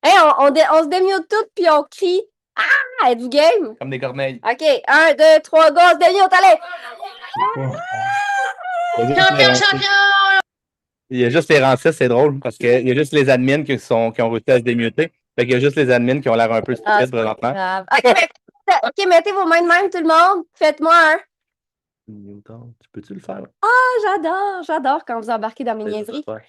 Hey, on se démute toutes puis on crie. Ah, êtes-vous game? Comme des corneilles. OK, 1, 2, 3, go, on se démute, allez! Il y a juste les Champion, Rancis. champion! Il y a juste les Rancis, c'est drôle, parce qu'il y a juste les admins qui ont réussi à se démuter. Fait qu'il y a juste les admins qui ont l'air un peu Ah, stupides c'est pas présentement. grave. OK, mettez vos mains de même, tout le monde. Faites-moi un. Newton, tu peux-tu le faire? J'adore quand vous embarquez dans mes C'est niaiseries. super.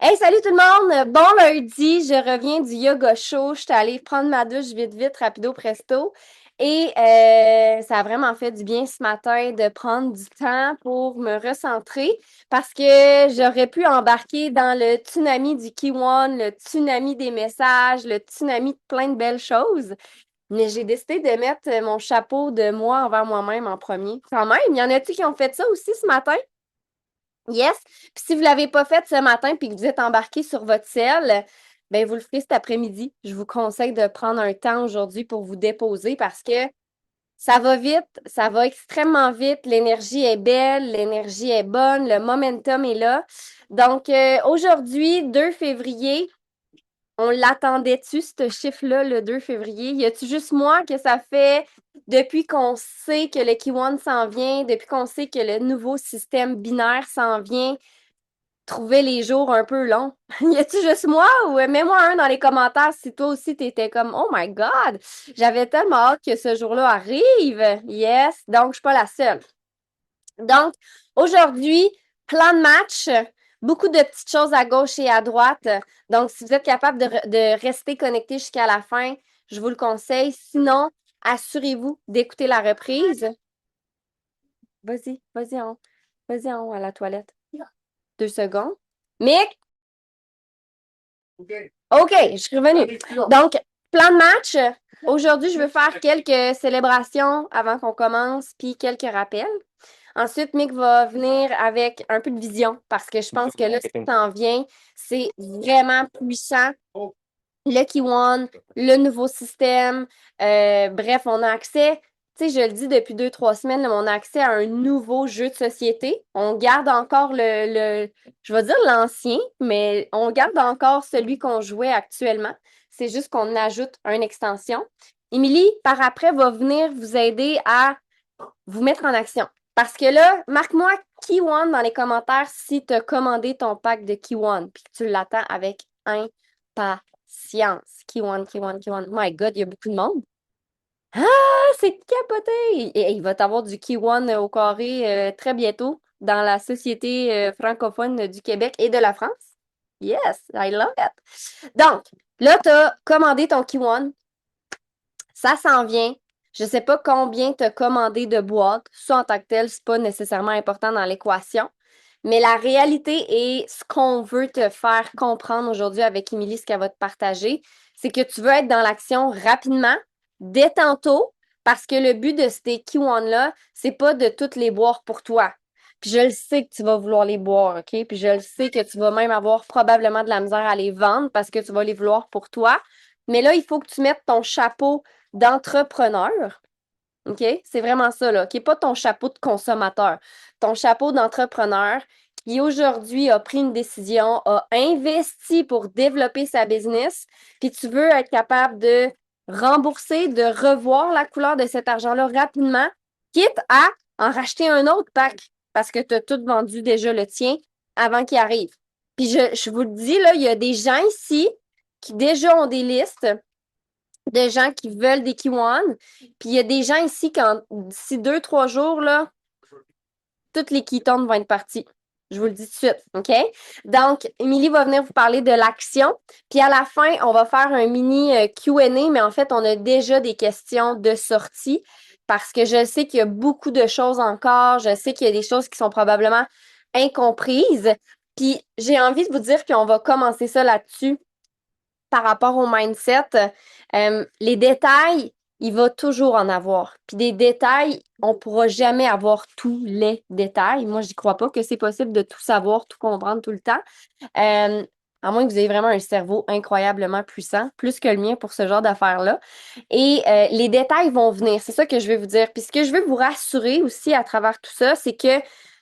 Hey, salut tout le monde! Bon lundi, je reviens du yoga show. Je suis allée prendre ma douche vite, rapido, presto. Et ça a vraiment fait du bien ce matin de prendre du temps pour me recentrer parce que j'aurais pu embarquer dans le tsunami du Kiwon, le tsunami des messages, le tsunami de plein de belles choses. Mais j'ai décidé de mettre mon chapeau de moi envers moi-même en premier. Quand même, il y en a-tu qui ont fait ça aussi ce matin? Yes. Puis si vous ne l'avez pas fait ce matin puis que vous êtes embarqué sur votre selle, ben vous le ferez cet après-midi. Je vous conseille de prendre un temps aujourd'hui pour vous déposer parce que ça va vite, ça va extrêmement vite. L'énergie est belle, l'énergie est bonne, le momentum est là. Donc aujourd'hui, 2 février, on l'attendait-tu, ce chiffre-là, le 2 février? Y a-tu juste moi que ça fait depuis qu'on sait que le Kiwon s'en vient, depuis qu'on sait que le nouveau système binaire s'en vient, trouver les jours un peu longs? Y a-tu juste moi ou mets-moi un dans les commentaires si toi aussi t'étais comme Oh my God, j'avais tellement hâte que ce jour-là arrive. Yes, donc je suis pas la seule. Donc, aujourd'hui, plan de match, beaucoup de petites choses à gauche et à droite. Donc, si vous êtes capable de rester connecté jusqu'à la fin, je vous le conseille. Sinon, assurez-vous d'écouter la reprise. Vas-y en haut à la toilette. 2 secondes. Mick, OK, je suis revenue. Donc, plan de match. Aujourd'hui, je veux faire quelques célébrations avant qu'on commence, puis quelques rappels. Ensuite, Mick va venir avec un peu de vision parce que je pense que là, ce qui s'en vient, c'est vraiment puissant. Le Kiwon, le nouveau système. Bref, on a accès, tu sais, je le dis depuis 2, 3 semaines, là, on a accès à un nouveau jeu de société. On garde encore je vais dire l'ancien, mais on garde encore celui qu'on jouait actuellement. C'est juste qu'on ajoute une extension. Émilie, par après, va venir vous aider à vous mettre en action. Parce que là, marque-moi Kiwon dans les commentaires si tu as commandé ton pack de Kiwon puis que tu l'attends avec impatience. Kiwon. My God, il y a beaucoup de monde. Ah, c'est capoté! Et il va t'avoir du Kiwon au carré très bientôt dans la Société francophone du Québec et de la France. Yes, I love it. Donc, là, tu as commandé ton Kiwon. Ça s'en vient. Je ne sais pas combien tu as commandé de boîtes. Ça, en tant que tel, ce n'est pas nécessairement important dans l'équation. Mais la réalité et ce qu'on veut te faire comprendre aujourd'hui avec Émilie, ce qu'elle va te partager, c'est que tu veux être dans l'action rapidement, dès tantôt, parce que le but de ces Kiwon-là, c'est pas de toutes les boire pour toi. Puis je le sais que tu vas vouloir les boire, OK? Puis je le sais que tu vas même avoir probablement de la misère à les vendre parce que tu vas les vouloir pour toi. Mais là, il faut que tu mettes ton chapeau d'entrepreneur. OK? C'est vraiment ça, là. Qui n'est pas ton chapeau de consommateur. Ton chapeau d'entrepreneur qui aujourd'hui a pris une décision, a investi pour développer sa business, puis tu veux être capable de rembourser, de revoir la couleur de cet argent-là rapidement, quitte à en racheter un autre pack parce que tu as tout vendu déjà le tien avant qu'il arrive. Puis je vous le dis, là, il y a des gens ici qui déjà ont des listes de gens qui veulent des Kiwon. Puis il y a des gens ici, quand d'ici 2, 3 jours, là, toutes les Keytones vont être parties. Je vous le dis tout de suite, OK? Donc, Émilie va venir vous parler de l'action. Puis à la fin, on va faire un mini Q&A, mais en fait, on a déjà des questions de sortie parce que je sais qu'il y a beaucoup de choses encore. Je sais qu'il y a des choses qui sont probablement incomprises. Puis j'ai envie de vous dire, puis on va commencer ça là-dessus par rapport au mindset, les détails, il va toujours en avoir. Puis des détails, on ne pourra jamais avoir tous les détails. Moi, je n'y crois pas que c'est possible de tout savoir, tout comprendre tout le temps. À moins que vous ayez vraiment un cerveau incroyablement puissant, plus que le mien pour ce genre d'affaires-là. Et les détails vont venir, c'est ça que je vais vous dire. Puis ce que je veux vous rassurer aussi à travers tout ça, c'est que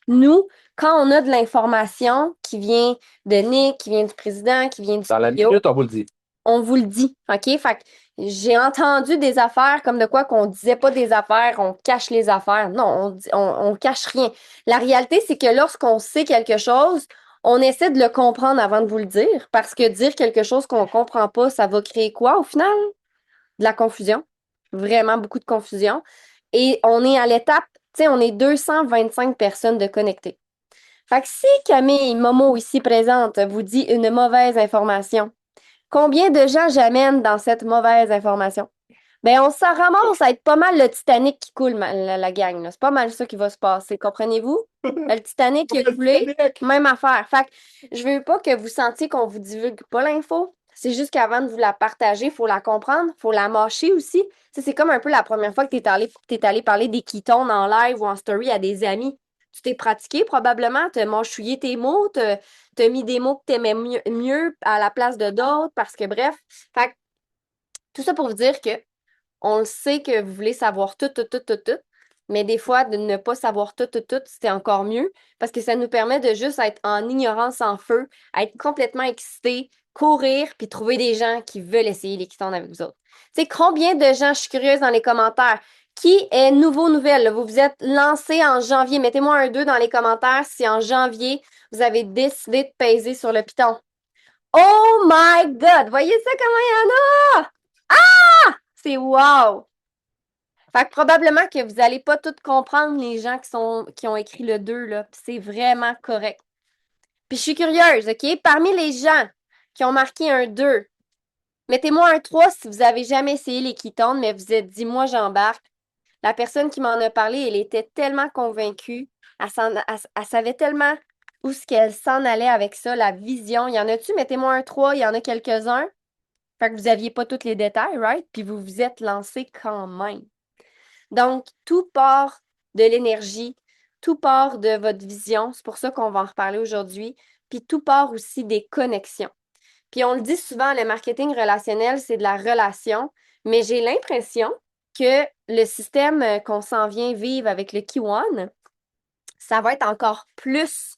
nous, quand on a de l'information qui vient de Nick, qui vient du président, qui vient du Dans la CEO, minute, on vous le dit. on vous le dit, OK? Fait que j'ai entendu des affaires comme de quoi qu'on disait pas des affaires, on cache les affaires. Non, on cache rien. La réalité, c'est que lorsqu'on sait quelque chose, on essaie de le comprendre avant de vous le dire, parce que dire quelque chose qu'on comprend pas, ça va créer quoi au final? De la confusion. Vraiment beaucoup de confusion. Et on est à l'étape, tu sais, on est 225 personnes de connectées. Fait que si Camille Momo ici présente vous dit une mauvaise information, combien de gens j'amène dans cette mauvaise information? Ben, on s'en ramasse à être pas mal le Titanic qui coule, la gang, là. C'est pas mal ça qui va se passer, comprenez-vous? Le Titanic qui a coulé, même affaire. Fait que je veux pas que vous sentiez qu'on vous divulgue pas l'info. C'est juste qu'avant de vous la partager, il faut la comprendre, il faut la mâcher aussi. Tu sais, c'est comme un peu la première fois que t'es allé parler des ketones en live ou en story à des amis. Tu t'es pratiqué probablement, t'as mâchouillé tes mots, t'as mis des mots que t'aimais mieux à la place de d'autres, parce que bref. Fait que tout ça pour vous dire que on le sait que vous voulez savoir tout, tout, tout, tout, tout, mais des fois, de ne pas savoir tout, tout, tout, c'est encore mieux parce que ça nous permet de juste être en ignorance en feu, être complètement excité, courir, puis trouver des gens qui veulent essayer les quittons avec vous autres. Tu sais, combien de gens, je suis curieuse dans les commentaires, qui est nouveau nouvelle? Là? Vous vous êtes lancé en janvier. Mettez-moi un 2 dans les commentaires si en janvier, vous avez décidé de peser sur le piton. Oh my God! Voyez ça comment il y en a? C'est wow! Fait que probablement que vous n'allez pas tout comprendre les gens qui ont écrit le 2 là. Puis c'est vraiment correct. Puis je suis curieuse, OK? Parmi les gens qui ont marqué un 2, mettez-moi un 3 si vous avez jamais essayé les ketones, mais vous êtes dit, moi, j'embarque. La personne qui m'en a parlé, elle était tellement convaincue. Elle savait tellement où ce qu'elle s'en allait avec ça, la vision. Il y en a-tu? Mettez-moi un 3, il y en a quelques-uns. Fait que vous n'aviez pas tous les détails, right? Puis vous vous êtes lancé quand même. Donc, tout part de l'énergie, tout part de votre vision. C'est pour ça qu'on va en reparler aujourd'hui. Puis tout part aussi des connexions. Puis on le dit souvent, le marketing relationnel, c'est de la relation, mais j'ai l'impression que le système qu'on s'en vient vivre avec le Kiwan, ça va être encore plus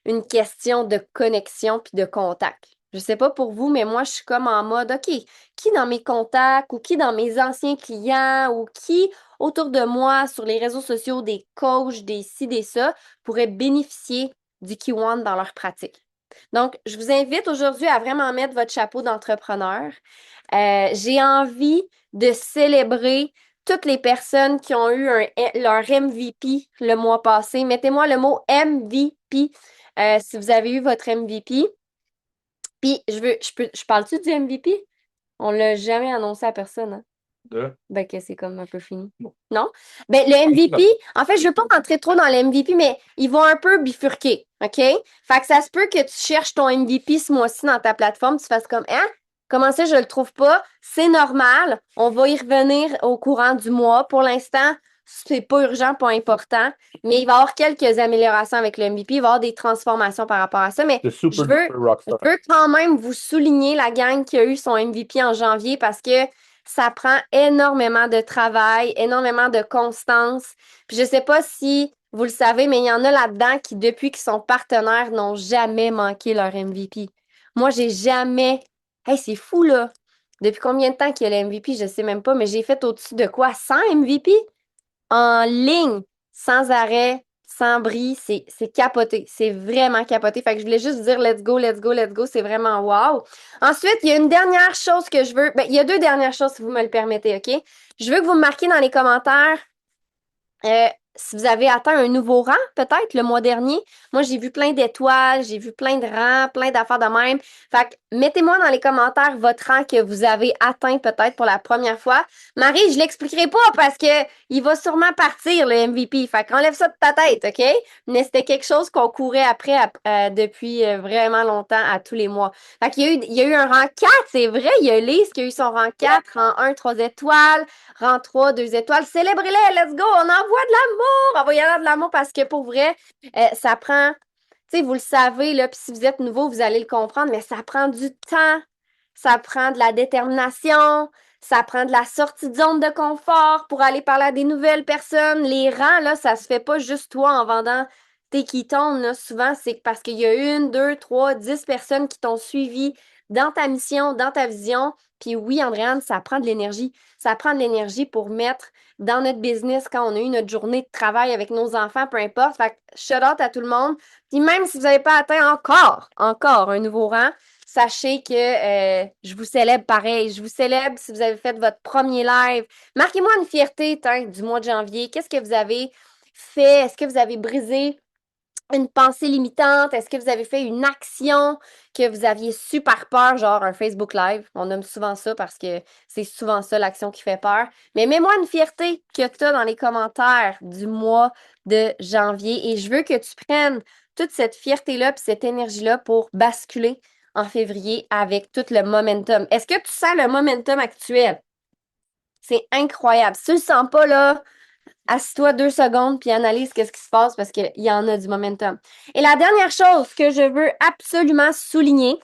une question de connexion puis de contact. Je sais pas pour vous, mais moi, je suis comme en mode, OK, qui dans mes contacts ou qui dans mes anciens clients ou qui autour de moi sur les réseaux sociaux, des coachs, des ci, des ça, pourraient bénéficier du Kiwan dans leur pratique. Donc, je vous invite aujourd'hui à vraiment mettre votre chapeau d'entrepreneur. J'ai envie de célébrer toutes les personnes qui ont eu leur MVP le mois passé. Mettez-moi le mot MVP si vous avez eu votre MVP. Puis, je parle-tu du MVP? On l'a jamais annoncé à personne, hein? Ben, que c'est comme un peu fini. Non? Ben, le MVP, en fait, je veux pas rentrer trop dans le MVP, mais ils vont un peu bifurquer, OK? Fait que ça se peut que tu cherches ton MVP ce mois-ci dans ta plateforme, tu fasses comme, hein? Comment ça, je le trouve pas? C'est normal. On va y revenir au courant du mois. Pour l'instant, c'est pas urgent, pas important, mais il va y avoir quelques améliorations avec le MVP. Il va y avoir des transformations par rapport à ça, mais je veux quand même vous souligner la gang qui a eu son MVP en janvier parce que ça prend énormément de travail, énormément de constance. Puis je sais pas si vous le savez, mais il y en a là-dedans qui, depuis qu'ils sont partenaires, n'ont jamais manqué leur MVP. Moi, j'ai jamais. Hey, c'est fou, là. Depuis combien de temps qu'il y a le MVP, je sais même pas, mais j'ai fait au-dessus de quoi? 100 MVP? En ligne, sans arrêt, sans bris, c'est capoté. C'est vraiment capoté. Fait que je voulais juste dire let's go, let's go, let's go. C'est vraiment wow. Ensuite, il y a une dernière chose que je veux. Ben, il y a deux dernières choses, si vous me le permettez, OK? Je veux que vous me marquiez dans les commentaires si vous avez atteint un nouveau rang, peut-être, le mois dernier. Moi, j'ai vu plein d'étoiles, j'ai vu plein de rangs, plein d'affaires de même. Fait que mettez-moi dans les commentaires votre rang que vous avez atteint peut-être pour la première fois. Marie, je l'expliquerai pas parce que il va sûrement partir, le MVP. Fait qu'enlève ça de ta tête, OK? Mais c'était quelque chose qu'on courait après depuis vraiment longtemps, à tous les mois. Fait qu'il y a eu un rang 4, c'est vrai. Il y a Lise qui a eu son rang 4, rang 1, 3 étoiles, rang 3, 2 étoiles. Célébrez-les, let's go! On envoie de l'amour! Envoyez-leur de l'amour parce que pour vrai, ça prend, tu sais, vous le savez, là, puis si vous êtes nouveau, vous allez le comprendre, mais ça prend du temps, ça prend de la détermination, ça prend de la sortie de zone de confort pour aller parler à des nouvelles personnes. Les rangs, là, ça se fait pas juste toi en vendant tes ketones, là. Souvent, c'est parce qu'il y a une, deux, trois, 10 personnes qui t'ont suivi dans ta mission, dans ta vision. Puis oui, Andréane, ça prend de l'énergie. Ça prend de l'énergie pour mettre dans notre business quand on a eu notre journée de travail avec nos enfants, peu importe. Fait que shout out à tout le monde. Puis même si vous n'avez pas atteint encore un nouveau rang, sachez que je vous célèbre pareil. Je vous célèbre si vous avez fait votre premier live. Marquez-moi une fierté du mois de janvier. Qu'est-ce que vous avez fait? Est-ce que vous avez brisé une pensée limitante? Est-ce que vous avez fait une action que vous aviez super peur, genre un Facebook Live? On nomme souvent ça parce que c'est souvent ça l'action qui fait peur. Mais mets-moi une fierté que tu as dans les commentaires du mois de janvier et je veux que tu prennes toute cette fierté-là et cette énergie-là pour basculer en février avec tout le momentum. Est-ce que tu sens le momentum actuel? C'est incroyable. Si tu le sens pas, là, assis-toi 2 secondes puis analyse qu'est-ce qui se passe parce qu'il y en a du momentum. Et la dernière chose que je veux absolument souligner,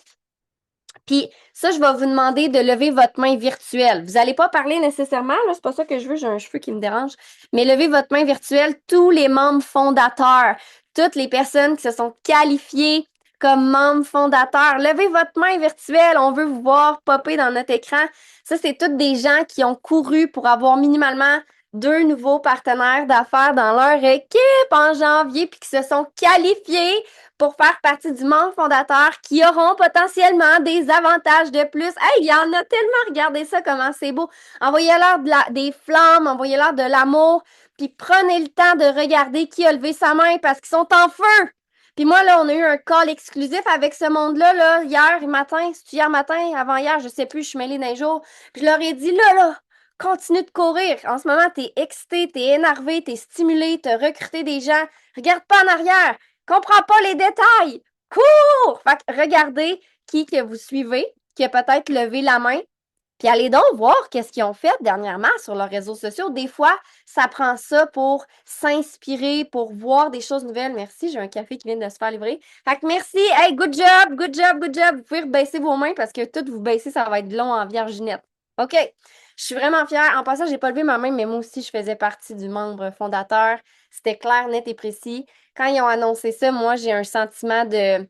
puis ça, je vais vous demander de lever votre main virtuelle. Vous n'allez pas parler nécessairement, là, c'est pas ça que je veux, j'ai un cheveu qui me dérange, mais levez votre main virtuelle, tous les membres fondateurs, toutes les personnes qui se sont qualifiées comme membres fondateurs. Levez votre main virtuelle, on veut vous voir popper dans notre écran. Ça, c'est toutes des gens qui ont couru pour avoir minimalement 2 nouveaux partenaires d'affaires dans leur équipe en janvier, puis qui se sont qualifiés pour faire partie du membre fondateur qui auront potentiellement des avantages de plus. Hey, il y en a tellement, regardez ça, comment c'est beau. Envoyez-leur des flammes, envoyez-leur de l'amour, puis prenez le temps de regarder qui a levé sa main parce qu'ils sont en feu. Puis moi, là, on a eu un call exclusif avec ce monde-là, là, hier matin, c'est hier matin, avant-hier, je sais plus, je suis mêlée d'un jour. Puis je leur ai dit, là, continue de courir. En ce moment, t'es excité, t'es énervé, t'es stimulé, t'as recruté des gens. Regarde pas en arrière. Comprends pas les détails. Cours! Fait que regardez qui que vous suivez, qui a peut-être levé la main. Puis allez donc voir qu'est-ce qu'ils ont fait dernièrement sur leurs réseaux sociaux. Des fois, ça prend ça pour s'inspirer, pour voir des choses nouvelles. Merci, j'ai un café qui vient de se faire livrer. Fait que merci. Hey, good job, good job, good job. Vous pouvez baisser vos mains parce que tout vous baisser, ça va être long en vierginette. OK. Je suis vraiment fière. En passant, j'ai pas levé ma main, mais moi aussi, je faisais partie du membre fondateur. C'était clair, net et précis. Quand ils ont annoncé ça, moi, j'ai un sentiment de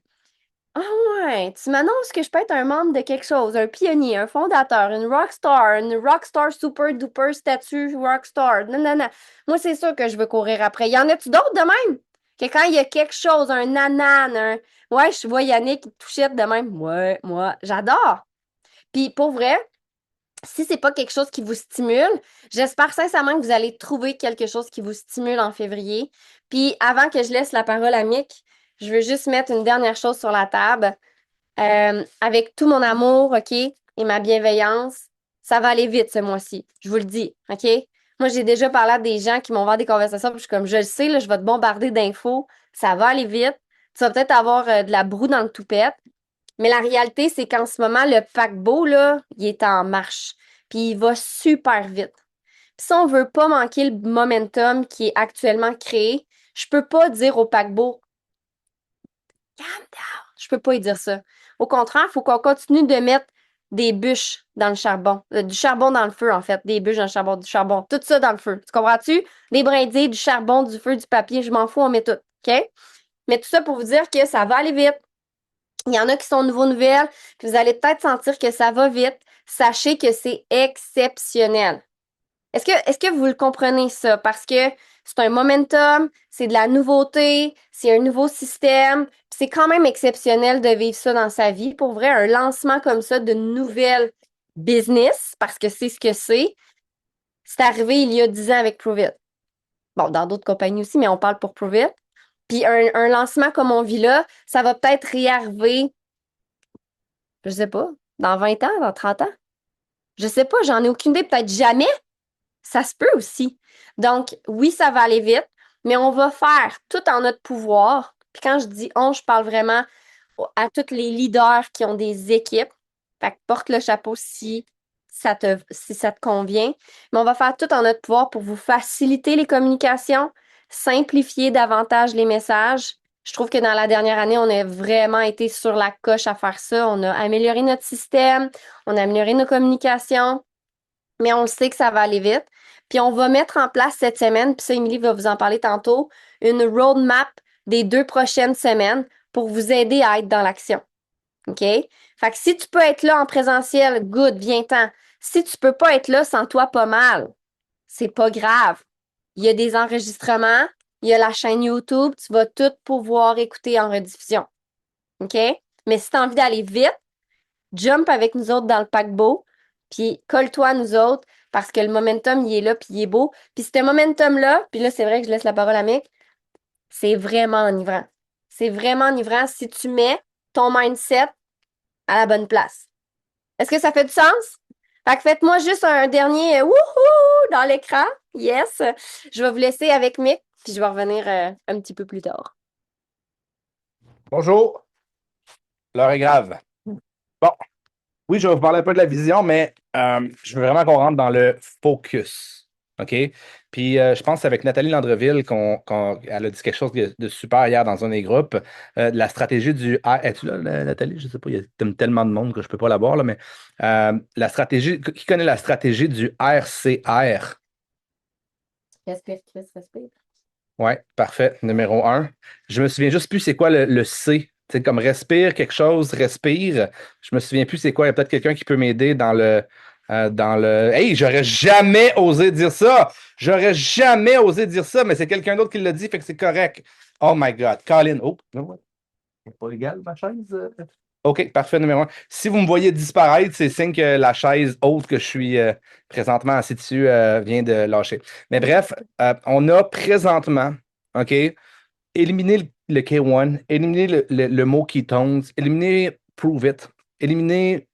ah ouais, tu m'annonces que je peux être un membre de quelque chose, un pionnier, un fondateur, une rockstar super duper statue rockstar. Non, non, non. Moi, c'est sûr que je veux courir après. Y en a-tu d'autres de même? Que quand il y a quelque chose, un nanan, ouais, je vois Yannick qui touchette de même. Ouais, moi, j'adore. Puis pour vrai, si c'est pas quelque chose qui vous stimule, j'espère sincèrement que vous allez trouver quelque chose qui vous stimule en février. Puis avant que je laisse la parole à Mick, je veux juste mettre une dernière chose sur la table. Avec tout mon amour, OK, et ma bienveillance, ça va aller vite ce mois-ci. Je vous le dis, OK? Moi, j'ai déjà parlé à des gens qui m'ont ouvert des conversations, puis je suis comme, je le sais, là, je vais te bombarder d'infos. Ça va aller vite. Tu vas peut-être avoir de la broue dans le toupette. Mais la réalité, c'est qu'en ce moment, le paquebot, là, il est en marche. Puis il va super vite. Puis si on veut pas manquer le momentum qui est actuellement créé, je peux pas dire au paquebot, calm down. Je peux pas y dire ça. Au contraire, il faut qu'on continue de mettre des bûches dans le charbon. Du charbon dans le feu, en fait. Des bûches dans le charbon, du charbon. Tout ça dans le feu. Tu comprends-tu? Des brindilles, du charbon, du feu, du papier, je m'en fous, on met tout. OK? Mais tout ça pour vous dire que ça va aller vite. Il y en a qui sont nouveaux nouvelles, puis vous allez peut-être sentir que ça va vite. Sachez que c'est exceptionnel. Est-ce que vous le comprenez ça? Parce que c'est un momentum, c'est de la nouveauté, c'est un nouveau système. Puis c'est quand même exceptionnel de vivre ça dans sa vie. Pour vrai, un lancement comme ça de nouvelle business, parce que c'est ce que c'est arrivé il y a 10 ans avec Prove It. Bon, dans d'autres compagnies aussi, mais on parle pour Prove It. Puis un lancement comme on vit là, ça va peut-être réarriver, je sais pas, dans 20 ans, dans 30 ans. Je sais pas, j'en ai aucune idée, peut-être jamais. Ça se peut aussi. Donc, oui, ça va aller vite, mais on va faire tout en notre pouvoir. Puis quand je dis on, je parle vraiment à tous les leaders qui ont des équipes. Fait que porte le chapeau si ça te convient. Mais on va faire tout en notre pouvoir pour vous faciliter les communications, simplifier davantage les messages. Je trouve que dans la dernière année, on a vraiment été sur la coche à faire ça. On a amélioré notre système, on a amélioré nos communications mais on le sait que ça va aller vite. Puis on va mettre en place cette semaine, puis ça, Émilie va vous en parler tantôt, une roadmap des 2 prochaines semaines pour vous aider à être dans l'action. OK? Fait que si tu peux être là en présentiel, good, viens-t'en. Si tu peux pas être là, sens-toi pas mal. C'est pas grave. Il y a des enregistrements, il y a la chaîne YouTube, tu vas tout pouvoir écouter en rediffusion. OK? Mais si tu as envie d'aller vite, jump avec nous autres dans le paquebot, puis colle-toi à nous autres parce que le momentum, il est là, puis il est beau. Puis ce momentum-là, puis là, c'est vrai que je laisse la parole à Mick, c'est vraiment enivrant. C'est vraiment enivrant si tu mets ton mindset à la bonne place. Est-ce que ça fait du sens? Fait que faites-moi juste un dernier wouhou dans l'écran. Yes. Je vais vous laisser avec Mick, puis je vais revenir un petit peu plus tard. Bonjour, l'heure est grave. Bon, oui, je vais vous parler un peu de la vision, mais je veux vraiment qu'on rentre dans le focus. OK? Puis je pense avec Nathalie Landreville elle a dit quelque chose de super hier dans un des groupes. De la stratégie du es-tu là, Nathalie? Je ne sais pas, il y a tellement de monde que je ne peux pas la voir, là, mais la stratégie, qui connaît la stratégie du RCR? Respire, Chris, respire. Oui, parfait. Numéro un. Je me souviens juste plus c'est quoi le C. C'est comme respire quelque chose, respire. Je me souviens plus c'est quoi. Il y a peut-être quelqu'un qui peut m'aider dans le. Hey, j'aurais jamais osé dire ça! J'aurais jamais osé dire ça, mais c'est quelqu'un d'autre qui l'a dit, fait que c'est correct. Oh my God. Colin. Oh, non, c'est pas légal, ma chaise. OK, parfait, numéro un. Si vous me voyez disparaître, c'est signe que la chaise haute que je suis présentement assis dessus vient de lâcher. Mais bref, on a présentement, OK, éliminé le K1, éliminé le mot ketones, éliminé prove it, éliminé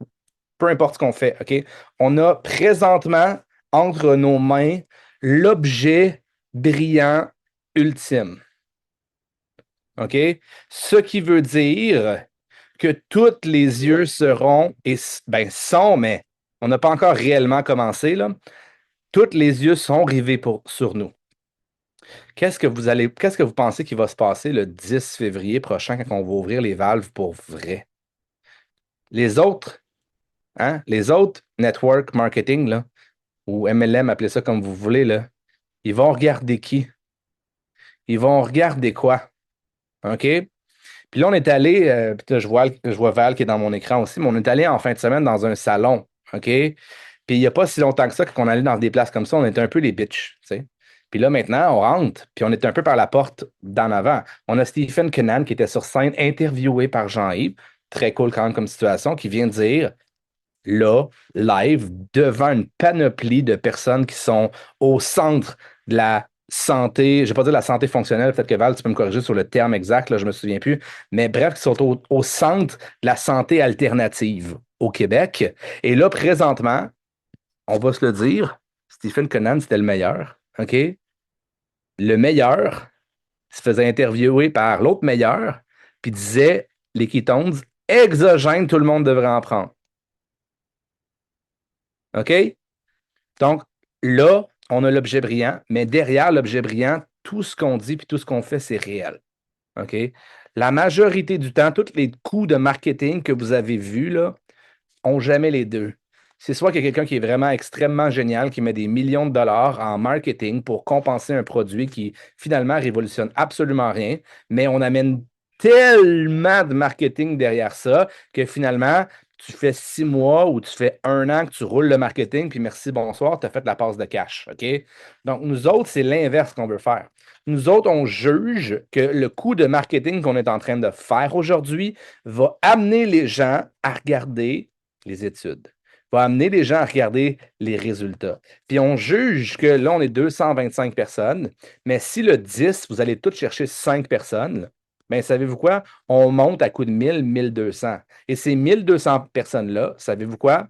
peu importe ce qu'on fait, OK? On a présentement entre nos mains l'objet brillant ultime. OK? Ce qui veut dire que tous les yeux seront, et ben sont, mais on n'a pas encore réellement commencé, là. Tous les yeux sont rivés sur nous. Qu'est-ce que vous pensez qui va se passer le 10 février prochain quand on va ouvrir les valves pour vrai? Les autres, hein, les autres network marketing, là, ou MLM, appelez ça comme vous voulez, là, ils vont regarder qui? Ils vont regarder quoi? OK? Puis là, on est allé, puis là, je vois Val qui est dans mon écran aussi, mais on est allé en fin de semaine dans un salon, OK? Puis il n'y a pas si longtemps que ça qu'on allait dans des places comme ça, on était un peu les bitches, tu sais. Puis là, maintenant, on rentre, puis on est un peu par la porte d'en avant. On a Stephen Kennan qui était sur scène, interviewé par Jean-Yves, très cool quand même comme situation, qui vient dire, là, live, devant une panoplie de personnes qui sont au centre de la santé, je ne vais pas dire la santé fonctionnelle, peut-être que Val, tu peux me corriger sur le terme exact, là, je ne me souviens plus, mais bref, qui sont au centre de la santé alternative au Québec. Et là, présentement, on va se le dire, Stephen Conan, c'était le meilleur, OK? Le meilleur se faisait interviewer par l'autre meilleur, puis disait, les ketones, exogènes, tout le monde devrait en prendre. OK? Donc, là, on a l'objet brillant, mais derrière l'objet brillant, tout ce qu'on dit puis tout ce qu'on fait, c'est réel. OK? La majorité du temps, tous les coups de marketing que vous avez vus, là, ont jamais les deux. C'est soit qu'il y a quelqu'un qui est vraiment extrêmement génial, qui met des millions de dollars en marketing pour compenser un produit qui finalement révolutionne absolument rien, mais on amène tellement de marketing derrière ça que finalement, tu fais 6 mois ou tu fais 1 an que tu roules le marketing, puis merci, bonsoir, tu as fait la passe de cash. OK? Donc, nous autres, c'est l'inverse qu'on veut faire. Nous autres, on juge que le coût de marketing qu'on est en train de faire aujourd'hui va amener les gens à regarder les études, va amener les gens à regarder les résultats. Puis on juge que là, on est 225 personnes, mais si le 10, vous allez tous chercher 5 personnes, bien, savez-vous quoi? On monte à coup de 1000, 1200. Et ces 1200 personnes-là, savez-vous quoi?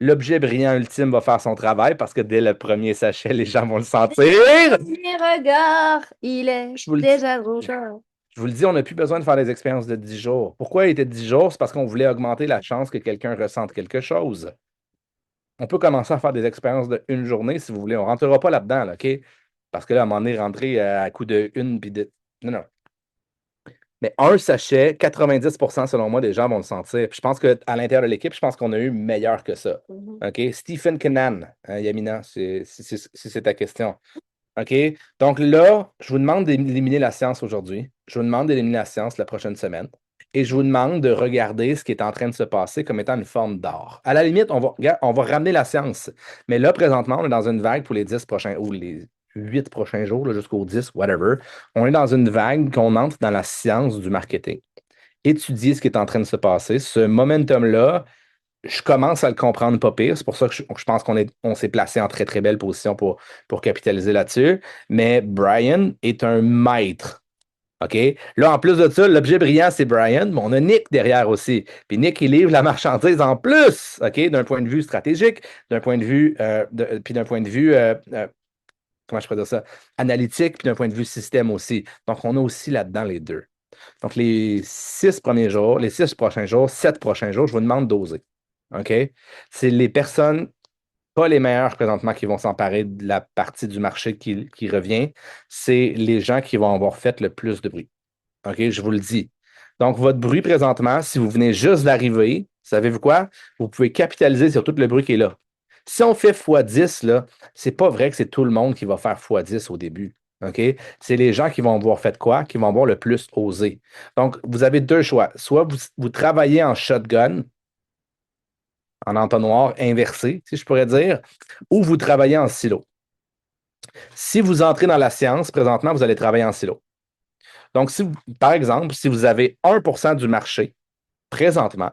L'objet brillant ultime va faire son travail parce que dès le premier sachet, les gens vont le sentir. Mes regards, il est Je vous le dis. déjà trop tard. Je vous le dis, on n'a plus besoin de faire des expériences de 10 jours. Pourquoi il était 10 jours? C'est parce qu'on voulait augmenter la chance que quelqu'un ressente quelque chose. On peut commencer à faire des expériences de 1 journée si vous voulez. On ne rentrera pas là-dedans, là, OK? Parce que là, à un moment donné, rentrer à coup de une puis de. Non, non. Mais un sachet, 90% selon moi, des gens vont le sentir. Puis je pense qu'à l'intérieur de l'équipe, je pense qu'on a eu meilleur que ça. OK? Stephen Kennan, Yamina, si c'est ta question. OK? Donc là, je vous demande d'éliminer la science aujourd'hui. Je vous demande d'éliminer la science la prochaine semaine. et je vous demande de regarder ce qui est en train de se passer comme étant une forme d'art. À la limite, on va ramener la science. Mais là, présentement, on est dans une vague pour les 10 prochains, ou les 8 prochains jours, là, jusqu'aux 10, whatever. On est dans une vague qu'on entre dans la science du marketing. Étudier ce qui est en train de se passer. Ce momentum-là, je commence à le comprendre pas pire. C'est pour ça que je pense on s'est placé en très, très belle position pour capitaliser là-dessus. Mais Brian est un maître. OK? Là, en plus de ça, l'objet brillant, c'est Brian, mais on a Nick derrière aussi. Puis Nick, il livre la marchandise en plus, OK? D'un point de vue stratégique, d'un point de vue, puis d'un point de vue, comment je peux dire ça? Analytique, puis d'un point de vue système aussi. Donc, on a aussi là-dedans les deux. Donc, les 6 premiers jours, les 6 prochains jours, 7 prochains jours, je vous demande d'oser. OK? C'est les personnes, pas les meilleurs présentement, qui vont s'emparer de la partie du marché qui revient. C'est les gens qui vont avoir fait le plus de bruit. OK? Je vous le dis. Donc, votre bruit présentement, si vous venez juste d'arriver, savez-vous quoi? Vous pouvez capitaliser sur tout le bruit qui est là. Si on fait x10, là, c'est pas vrai que c'est tout le monde qui va faire x10 au début. OK? C'est les gens qui vont avoir fait quoi? Qui vont avoir le plus osé. Donc, vous avez deux choix. Soit vous travaillez en shotgun, en entonnoir inversé, si je pourrais dire, ou vous travaillez en silo. Si vous entrez dans la science, présentement, vous allez travailler en silo. Donc, par exemple, si vous avez 1% du marché présentement,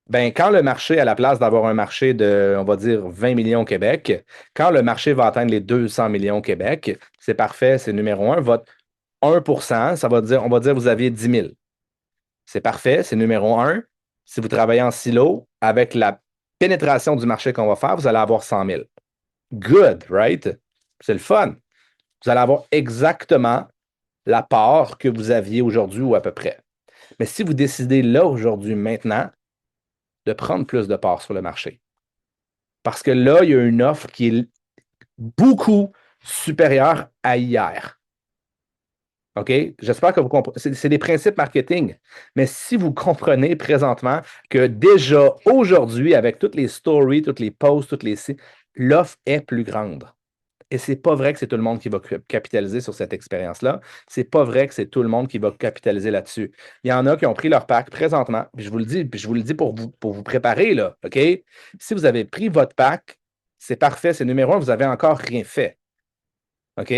ben, quand le marché, à la place d'avoir un marché de, on va dire, 20 millions au Québec, quand le marché va atteindre les 200 millions au Québec, c'est parfait, c'est numéro un. Votre 1%, ça va dire, on va dire, vous aviez 10 000. C'est parfait, c'est numéro un. Si vous travaillez en silo, avec la pénétration du marché qu'on va faire, vous allez avoir 100 000. Good, right? C'est le fun. Vous allez avoir exactement la part que vous aviez aujourd'hui ou à peu près. Mais si vous décidez là, aujourd'hui, maintenant, de prendre plus de parts sur le marché, parce que là, il y a une offre qui est beaucoup supérieure à hier. OK? J'espère que vous comprenez. C'est des principes marketing. Mais si vous comprenez présentement que déjà aujourd'hui, avec toutes les stories, toutes les posts, toutes les sites, l'offre est plus grande. Et c'est pas vrai que c'est tout le monde qui va capitaliser sur cette expérience-là. C'est pas vrai que c'est tout le monde qui va capitaliser là-dessus. Il y en a qui ont pris leur pack présentement, puis je vous le dis, pour vous préparer, là, OK? Si vous avez pris votre pack, c'est parfait, c'est numéro un, vous n'avez encore rien fait. OK?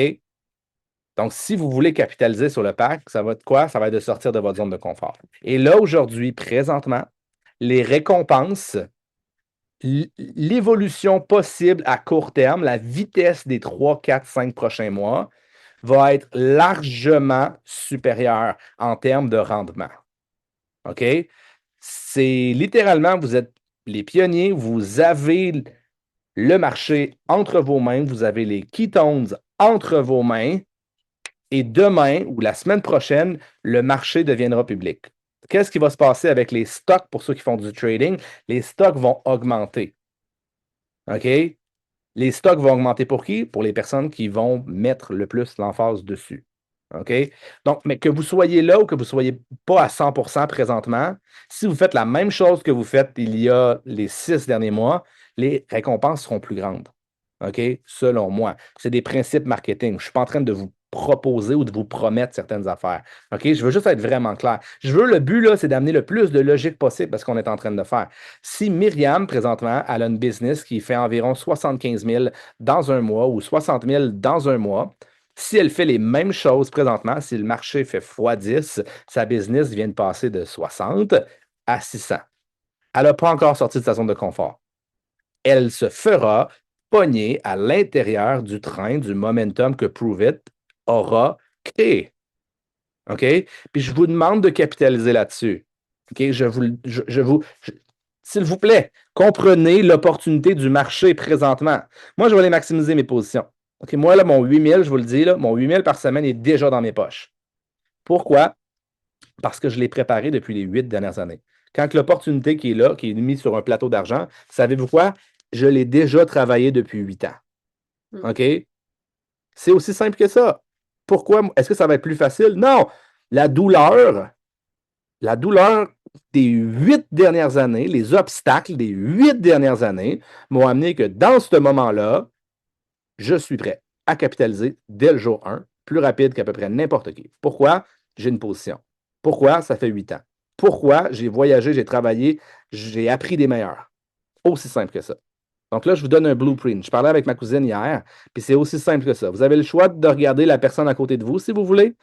Donc, si vous voulez capitaliser sur le pack, ça va être quoi? Ça va être de sortir de votre zone de confort. Et là, aujourd'hui, présentement, les récompenses, l'évolution possible à court terme, la vitesse des 3, 4, 5 prochains mois va être largement supérieure en termes de rendement. OK? C'est littéralement, vous êtes les pionniers, vous avez le marché entre vos mains, vous avez les ketones entre vos mains, et demain ou la semaine prochaine, le marché deviendra public. Qu'est-ce qui va se passer avec les stocks pour ceux qui font du trading? Les stocks vont augmenter. OK? Les stocks vont augmenter pour qui? Pour les personnes qui vont mettre le plus l'emphase dessus. OK? Donc, mais que vous soyez là ou que vous ne soyez pas à 100% présentement, si vous faites la même chose que vous faites il y a les 6 derniers mois, les récompenses seront plus grandes. OK? Selon moi. C'est des principes marketing. Je ne suis pas en train de vous proposer ou de vous promettre certaines affaires. OK? Je veux juste être vraiment clair. Le but, là, c'est d'amener le plus de logique possible à ce qu'on est en train de faire. Si Myriam, présentement, elle a une business qui fait environ 75 000 dans un mois ou 60 000 dans un mois, si elle fait les mêmes choses présentement, si le marché fait x10, sa business vient de passer de 60 à 600. Elle n'a pas encore sorti de sa zone de confort. Elle se fera pogner à l'intérieur du train, du momentum que Prove It aura créé. OK? Puis je vous demande de capitaliser là-dessus. OK? S'il vous plaît, comprenez l'opportunité du marché présentement. Moi, je vais aller maximiser mes positions. OK? Moi, là, mon 8000, je vous le dis, là, mon 8000 par semaine est déjà dans mes poches. Pourquoi? Parce que je l'ai préparé depuis les 8 dernières années. Quand l'opportunité qui est là, qui est mise sur un plateau d'argent, savez-vous quoi? Je l'ai déjà travaillé depuis 8 ans. OK? C'est aussi simple que ça. Pourquoi? Est-ce que ça va être plus facile? Non! La douleur des 8 dernières années, les obstacles des 8 dernières années m'ont amené que dans ce moment-là, je suis prêt à capitaliser dès le jour 1, plus rapide qu'à peu près n'importe qui. Pourquoi? J'ai une position. Pourquoi? Ça fait 8 ans. pourquoi j'ai voyagé, j'ai travaillé, j'ai appris des meilleurs. Aussi simple que ça. Donc là, je vous donne un blueprint. Je parlais avec ma cousine hier, puis c'est aussi simple que ça. Vous avez le choix de regarder la personne à côté de vous, si vous voulez.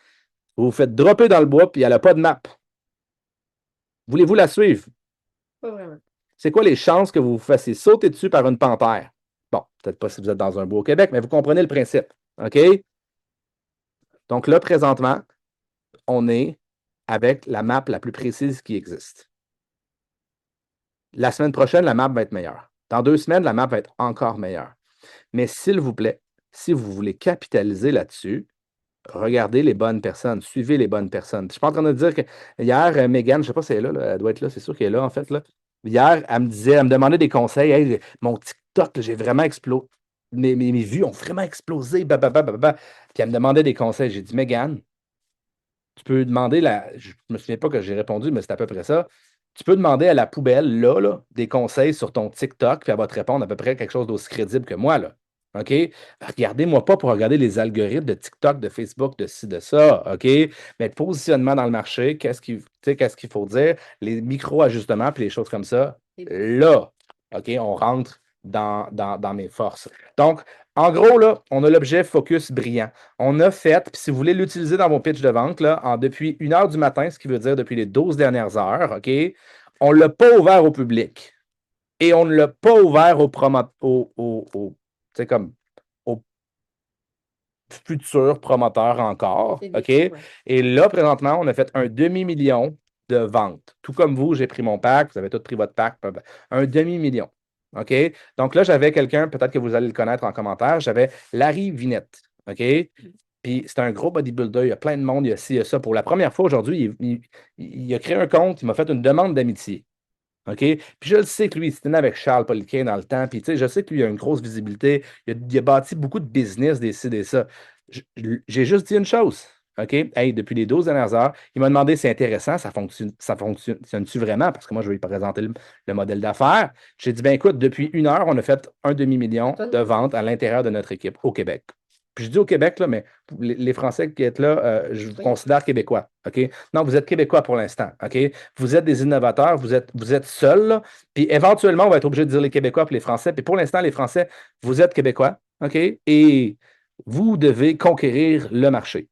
Vous vous faites dropper dans le bois, puis elle n'a pas de map. Voulez-vous la suivre? Pas vraiment. C'est quoi les chances que vous vous fassiez sauter dessus par une panthère? Bon, peut-être pas si vous êtes dans un bois au Québec, mais vous comprenez le principe. OK? Donc là, présentement, on est avec la map la plus précise qui existe. La semaine prochaine, la map va être meilleure. Dans 2 semaines, la map va être encore meilleure. Mais s'il vous plaît, si vous voulez capitaliser là-dessus, regardez les bonnes personnes, suivez les bonnes personnes. Je ne suis pas en train de dire que hier, Megan, je ne sais pas si elle est là, elle doit être là, c'est sûr qu'elle est là, en fait. Là. Hier, elle me demandait des conseils. Hey, mon TikTok, j'ai vraiment explosé. Mes vues ont vraiment explosé. Puis elle me demandait des conseils. J'ai dit, Megan, tu peux demander je ne me souviens pas que j'ai répondu, mais c'est à peu près ça. Tu peux demander à la poubelle, là, des conseils sur ton TikTok, puis elle va te répondre à peu près quelque chose d'aussi crédible que moi, là. OK? Regardez-moi pas pour regarder les algorithmes de TikTok, de Facebook, de ci, de ça. OK? Mais positionnement dans le marché, qu'est-ce qu'il faut dire? Les micro-ajustements, puis les choses comme ça. Là, OK, on rentre dans mes forces. Donc, en gros, là, on a l'objet focus brillant. On a fait, puis si vous voulez l'utiliser dans vos pitchs de vente, là, depuis 1 heure du matin, ce qui veut dire depuis les 12 dernières heures, OK, on ne l'a pas ouvert au public. Et on ne l'a pas ouvert comme aux futurs promoteurs encore. OK? Ouais. Et là, présentement, on a fait un demi-million de ventes. Tout comme vous, j'ai pris mon pack, vous avez tous pris votre pack, un demi-million. OK? Donc là, j'avais quelqu'un, peut-être que vous allez le connaître en commentaire, j'avais Larry Vinette. OK? Puis c'est un gros bodybuilder, il y a plein de monde, il y a ci, il y a ça. Pour la première fois aujourd'hui, il a créé un compte, il m'a fait une demande d'amitié. OK? Puis je le sais que lui, il s'était avec Charles Poliquin dans le temps. Puis tu sais, je sais que lui, il a une grosse visibilité. Il a bâti beaucoup de business, des ci, des ça. J'ai juste dit une chose. OK? Hey, depuis les 12 dernières heures, il m'a demandé si c'est intéressant, ça fonctionne-tu vraiment? Parce que moi, je vais lui présenter le modèle d'affaires. J'ai dit, ben écoute, depuis 1 heure, on a fait un demi-million de ventes à l'intérieur de notre équipe au Québec. Puis je dis au Québec, là, mais les Français qui êtes là, je vous considère québécois. OK? Non, vous êtes québécois pour l'instant. OK? Vous êtes des innovateurs, vous êtes seuls, là, puis éventuellement, on va être obligé de dire les Québécois et les Français. Puis pour l'instant, les Français, vous êtes québécois. OK? Et vous devez conquérir le marché.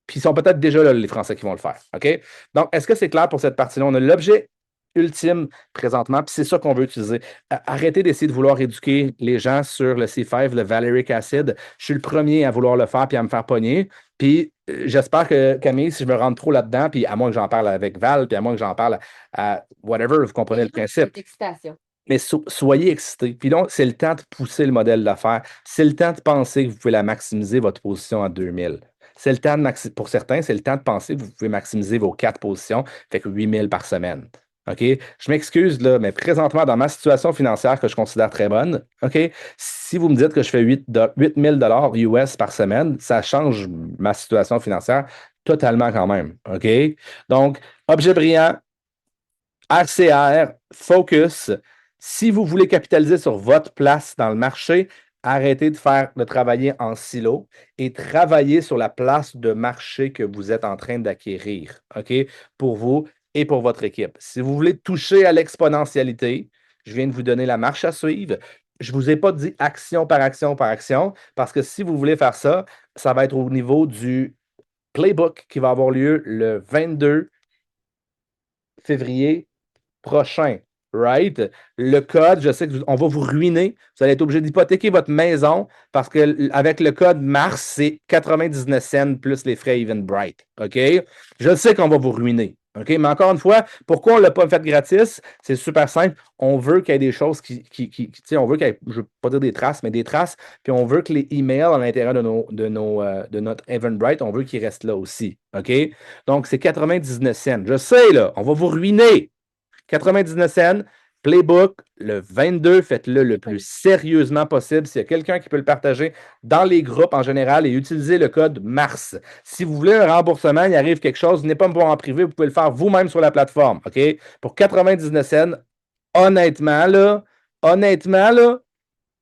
Puis ils sont peut-être déjà là, les Français qui vont le faire. OK? Donc, est-ce que c'est clair pour cette partie-là? On a l'objet ultime présentement, puis c'est ça qu'on veut utiliser. Arrêtez d'essayer de vouloir éduquer les gens sur le C5, le valeric acid. Je suis le premier à vouloir le faire puis à me faire pogner. Puis j'espère que Camille, si je me rentre trop là-dedans, puis à moins que j'en parle avec Val, puis à moins que j'en parle à whatever, vous comprenez le principe. Excitation. Mais soyez excités. Puis donc, c'est le temps de pousser le modèle d'affaires. C'est le temps de penser que vous pouvez la maximiser, votre position à 2000. C'est le temps pour certains, c'est le temps de penser que vous pouvez maximiser vos 4 positions, fait que 8000 par semaine. OK? Je m'excuse, là, mais présentement, dans ma situation financière que je considère très bonne, OK? Si vous me dites que je fais 8 000 US par semaine, ça change ma situation financière totalement quand même. OK? Donc, objet brillant, RCR, focus. Si vous voulez capitaliser sur votre place dans le marché, arrêtez de travailler en silo et travaillez sur la place de marché que vous êtes en train d'acquérir, OK? Pour vous et pour votre équipe. Si vous voulez toucher à l'exponentialité, je viens de vous donner la marche à suivre. Je ne vous ai pas dit action par action par action, parce que si vous voulez faire ça, ça va être au niveau du playbook qui va avoir lieu le 22 février prochain. Right? Le code, je sais qu'on va vous ruiner. Vous allez être obligé d'hypothéquer votre maison parce qu'avec le code MARS, c'est 99 cents plus les frais Eventbrite. OK? Je sais qu'on va vous ruiner. OK? Mais encore une fois, pourquoi on ne l'a pas fait gratis? C'est super simple. On veut qu'il y ait des choses on veut qu'il y ait, je ne veux pas dire des traces, mais des traces. Puis on veut que les emails à l'intérieur de notre Eventbrite, on veut qu'ils restent là aussi. OK? Donc, c'est 99 cents. Je sais, là, on va vous ruiner. 99 cents, playbook, le 22, faites-le le plus sérieusement possible. S'il y a quelqu'un qui peut le partager dans les groupes en général et utiliser le code MARS. Si vous voulez un remboursement, il arrive quelque chose, venez pas me voir en privé, vous pouvez le faire vous-même sur la plateforme. OK? Pour 99 cents, honnêtement, là,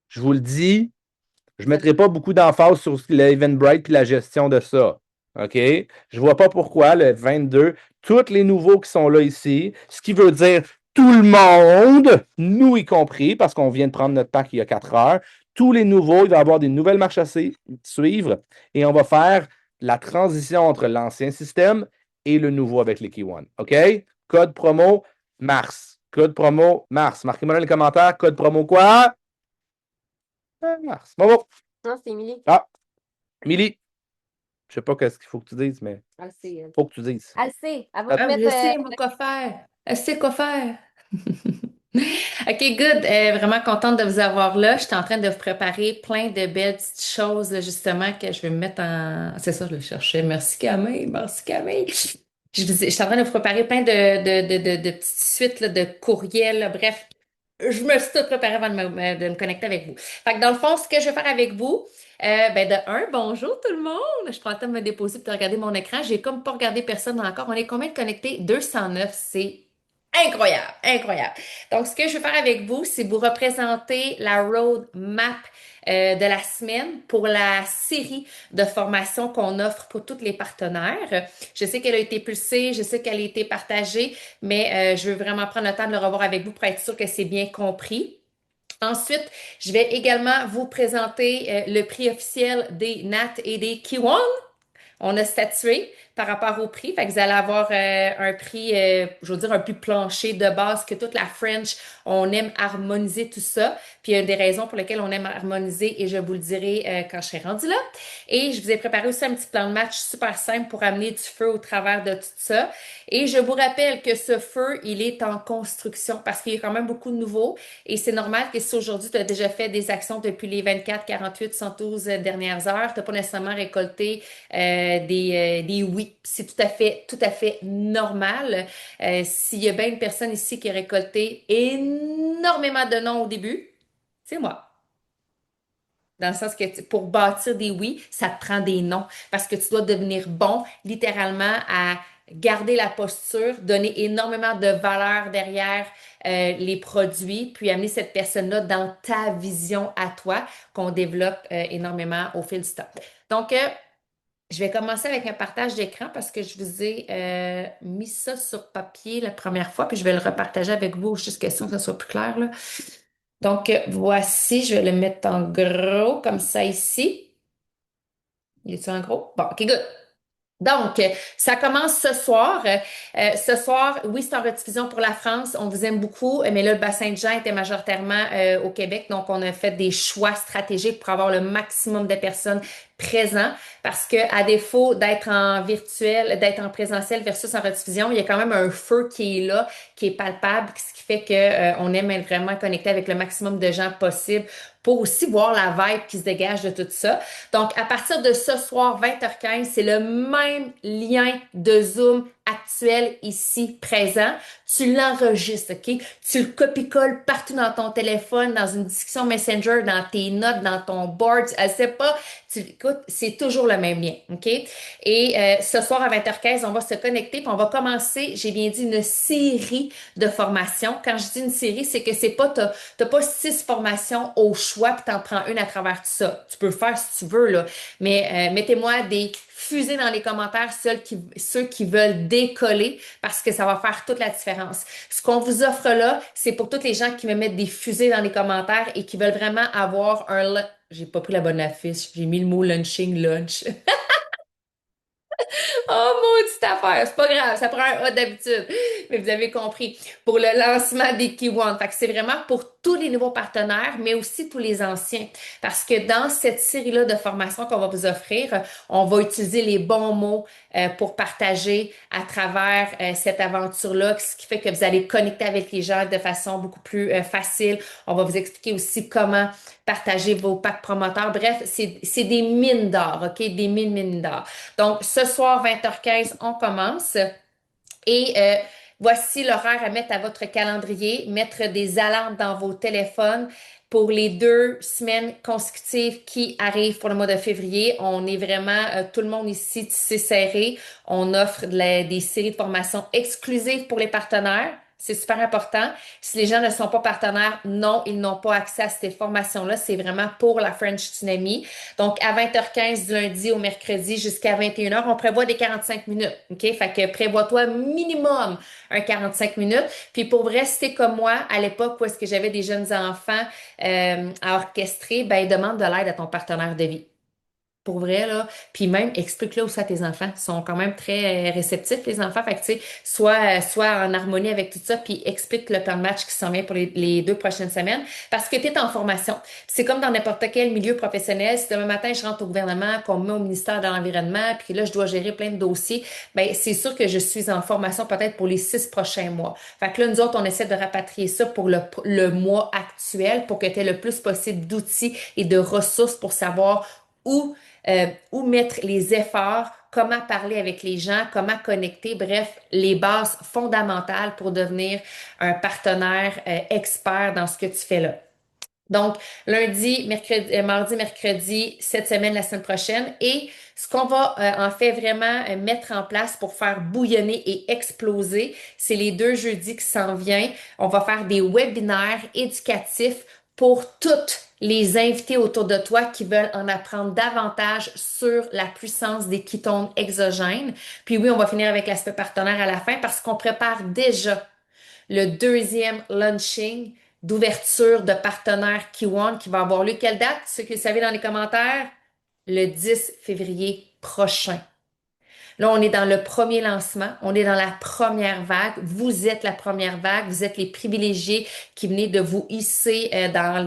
je vous le dis, je ne mettrai pas beaucoup d'emphase sur l'Eventbrite et la gestion de ça. OK? Je vois pas pourquoi le 22, tous les nouveaux qui sont là ici, ce qui veut dire tout le monde, nous y compris, parce qu'on vient de prendre notre pack il y a 4 heures, tous les nouveaux, il va y avoir des nouvelles marches à suivre et on va faire la transition entre l'ancien système et le nouveau avec les Key One. OK? Code promo, mars. Code promo, mars. Marquez-moi dans les commentaires, code promo quoi? Mars. Bon, bon. Non, c'est Émilie. Ah, Milly, je sais pas qu'est-ce qu'il faut que tu dises, mais Elle sait, elle. faut que tu dises. Elle sait. Elle va te Ah, Ah, mettre. je sais, moi, quoi faire. Je sais quoi faire. OK, good. Vraiment contente de vous avoir là. Je suis en train de vous préparer plein de belles petites choses, là, justement, que je vais me mettre en... C'est ça, je le cherchais. Merci Camille, merci Camille. Je suis en train de vous préparer plein de petites suites là, de courriels. Là. Bref, je me suis tout préparée avant de me connecter avec vous. Fait que dans le fond, ce que je vais faire avec vous, ben de un, bonjour tout le monde. Je prends le temps de me déposer pour regarder mon écran. J'ai comme pas regardé personne encore. On est combien de connectés? 209. C'est incroyable, incroyable. Donc, ce que je vais faire avec vous, c'est vous représenter la roadmap de la semaine pour la série de formations qu'on offre pour tous les partenaires. Je sais qu'elle a été pulsée, je sais qu'elle a été partagée, mais je veux vraiment prendre le temps de le revoir avec vous pour être sûr que c'est bien compris. Ensuite, je vais également vous présenter le prix officiel des NAT et des Kiwon. On a statué par rapport au prix. Fait que vous allez avoir un prix, je veux dire, un plus plancher de base que toute la French. On aime harmoniser tout ça. Puis il y a des raisons pour lesquelles on aime harmoniser et je vous le dirai quand je serai rendue là. Et je vous ai préparé aussi un petit plan de match super simple pour amener du feu au travers de tout ça. Et je vous rappelle que ce feu, il est en construction parce qu'il y a quand même beaucoup de nouveaux. Et c'est normal que si aujourd'hui tu as déjà fait des actions depuis les 24, 48, 112 dernières heures, tu n'as pas nécessairement récolté des oui. C'est tout à fait normal. S'il y a bien une personne ici qui a récolté énormément de non au début, c'est moi. Dans le sens que pour bâtir des oui, ça te prend des non. Parce que tu dois devenir bon, littéralement, à garder la posture, donner énormément de valeur derrière les produits, puis amener cette personne-là dans ta vision à toi qu'on développe énormément au fil du temps. Donc, je vais commencer avec un partage d'écran parce que je vous ai mis ça sur papier la première fois, puis je vais le repartager avec vous juste question que ça soit plus clair, là. Donc, voici, je vais le mettre en gros comme ça ici. Il est-tu en gros? Bon, OK, good. Donc, ça commence ce soir. Ce soir, oui, c'est en rediffusion pour la France. On vous aime beaucoup, mais là, le Bas-Saint-Jean était majoritairement au Québec. Donc, on a fait des choix stratégiques pour avoir le maximum de personnes présentes parce que, à défaut d'être en virtuel, d'être en présentiel versus en rediffusion, il y a quand même un feu qui est là, qui est palpable, ce qui fait que, on aime être vraiment connecté avec le maximum de gens possible pour aussi voir la vibe qui se dégage de tout ça. Donc, à partir de ce soir, 20h15, c'est le même lien de Zoom actuel ici, présent. Tu l'enregistres, OK? Tu le copie-colles partout dans ton téléphone, dans une discussion Messenger, dans tes notes, dans ton board. Je sais pas, tu écoutes, c'est toujours le même lien, OK? Et ce soir à 20h15, on va se connecter puis on va commencer, j'ai bien dit, une série de formations. Quand je dis une série, c'est que c'est pas, t'as pas 6 formations au choix puis t'en prends une à travers tout ça. Tu peux le faire si tu veux, là. Mais mettez-moi des fusées dans les commentaires, ceux qui veulent décoller parce que ça va faire toute la différence. Ce qu'on vous offre là, c'est pour toutes les gens qui me mettent des fusées dans les commentaires et qui veulent vraiment avoir un... J'ai pas pris la bonne affiche, j'ai mis le mot lunching lunch. Oh, maudite affaire, c'est pas grave, ça prend un A d'habitude. Mais vous avez compris, pour le lancement des Key One. Fait que c'est vraiment pour tous les nouveaux partenaires, mais aussi tous les anciens. Parce que dans cette série-là de formations qu'on va vous offrir, on va utiliser les bons mots pour partager à travers cette aventure-là, ce qui fait que vous allez connecter avec les gens de façon beaucoup plus facile. On va vous expliquer aussi comment partager vos packs promoteurs. Bref, c'est des mines d'or, OK? Des mines d'or. Donc, ce soir, 20h15, on commence. Et voici l'horaire à mettre à votre calendrier, mettre des alarmes dans vos téléphones pour les 2 semaines consécutives qui arrivent pour le mois de février. On est vraiment, tout le monde ici, tissé serré. On offre des séries de formations exclusives pour les partenaires. C'est super important. Si les gens ne sont pas partenaires, non, ils n'ont pas accès à cette formation-là. C'est vraiment pour la French Tsunami. Donc, à 20h15 du lundi au mercredi jusqu'à 21h, on prévoit des 45 minutes. OK? Fait que prévois-toi minimum un 45 minutes. Puis pour vrai, si t'es comme moi, à l'époque où est-ce que j'avais des jeunes enfants à orchestrer, ben demande de l'aide à ton partenaire de vie. Pour vrai, là. Puis même, explique-le aussi à tes enfants. Ils sont quand même très réceptifs, les enfants. Fait que, tu sais, sois en harmonie avec tout ça, puis explique le plan de match qui s'en vient pour les 2 prochaines semaines. Parce que tu es en formation. C'est comme dans n'importe quel milieu professionnel. Si demain matin, je rentre au gouvernement, qu'on me met au ministère de l'Environnement, puis là, je dois gérer plein de dossiers, ben c'est sûr que je suis en formation peut-être pour les 6 prochains mois. Fait que là, nous autres, on essaie de rapatrier ça pour le mois actuel pour que tu aies le plus possible d'outils et de ressources pour savoir où où mettre les efforts, comment parler avec les gens, comment connecter, bref, les bases fondamentales pour devenir un partenaire expert dans ce que tu fais là. Donc, lundi, mercredi, mardi, mercredi, cette semaine, la semaine prochaine. Et ce qu'on va en fait vraiment mettre en place pour faire bouillonner et exploser, c'est les 2 jeudis qui s'en viennent. On va faire des webinaires éducatifs pour toutes les invités autour de toi qui veulent en apprendre davantage sur la puissance des ketones exogènes. Puis oui, on va finir avec l'aspect partenaire à la fin parce qu'on prépare déjà le deuxième launching d'ouverture de partenaires Kiwon qui va avoir lieu. Quelle date? Ceux qui le savez dans les commentaires? Le 10 février prochain. Là, on est dans le premier lancement, on est dans la première vague. Vous êtes la première vague, vous êtes les privilégiés qui venez de vous hisser dans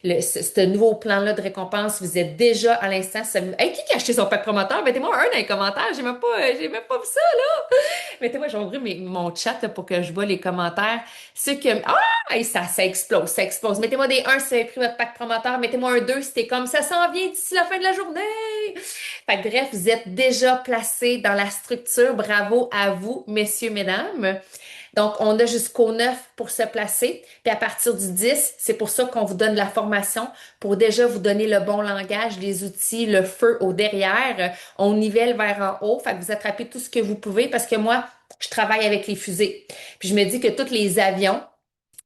ce nouveau plan-là de récompense. Vous êtes déjà à l'instant. Hey, qui a acheté son pack promoteur? Mettez-moi un dans les commentaires. J'ai même pas vu ça, là. Mettez-moi, je vais ouvrir mon chat là, pour que je vois les commentaires. Ceux qui... Ah! Hey, ça explose, ça explose. Mettez-moi des 1 si vous avez pris votre pack promoteur. Mettez-moi un 2 si c'était comme ça s'en vient d'ici la fin de la journée. Fait que bref, vous êtes déjà placés dans la structure. Bravo à vous, messieurs, mesdames. Donc, on a jusqu'au 9 pour se placer. Puis à partir du 10, c'est pour ça qu'on vous donne la formation pour déjà vous donner le bon langage, les outils, le feu au derrière. On nivelle vers en haut. Fait que vous attrapez tout ce que vous pouvez parce que moi, je travaille avec les fusées. Puis je me dis que tous les avions,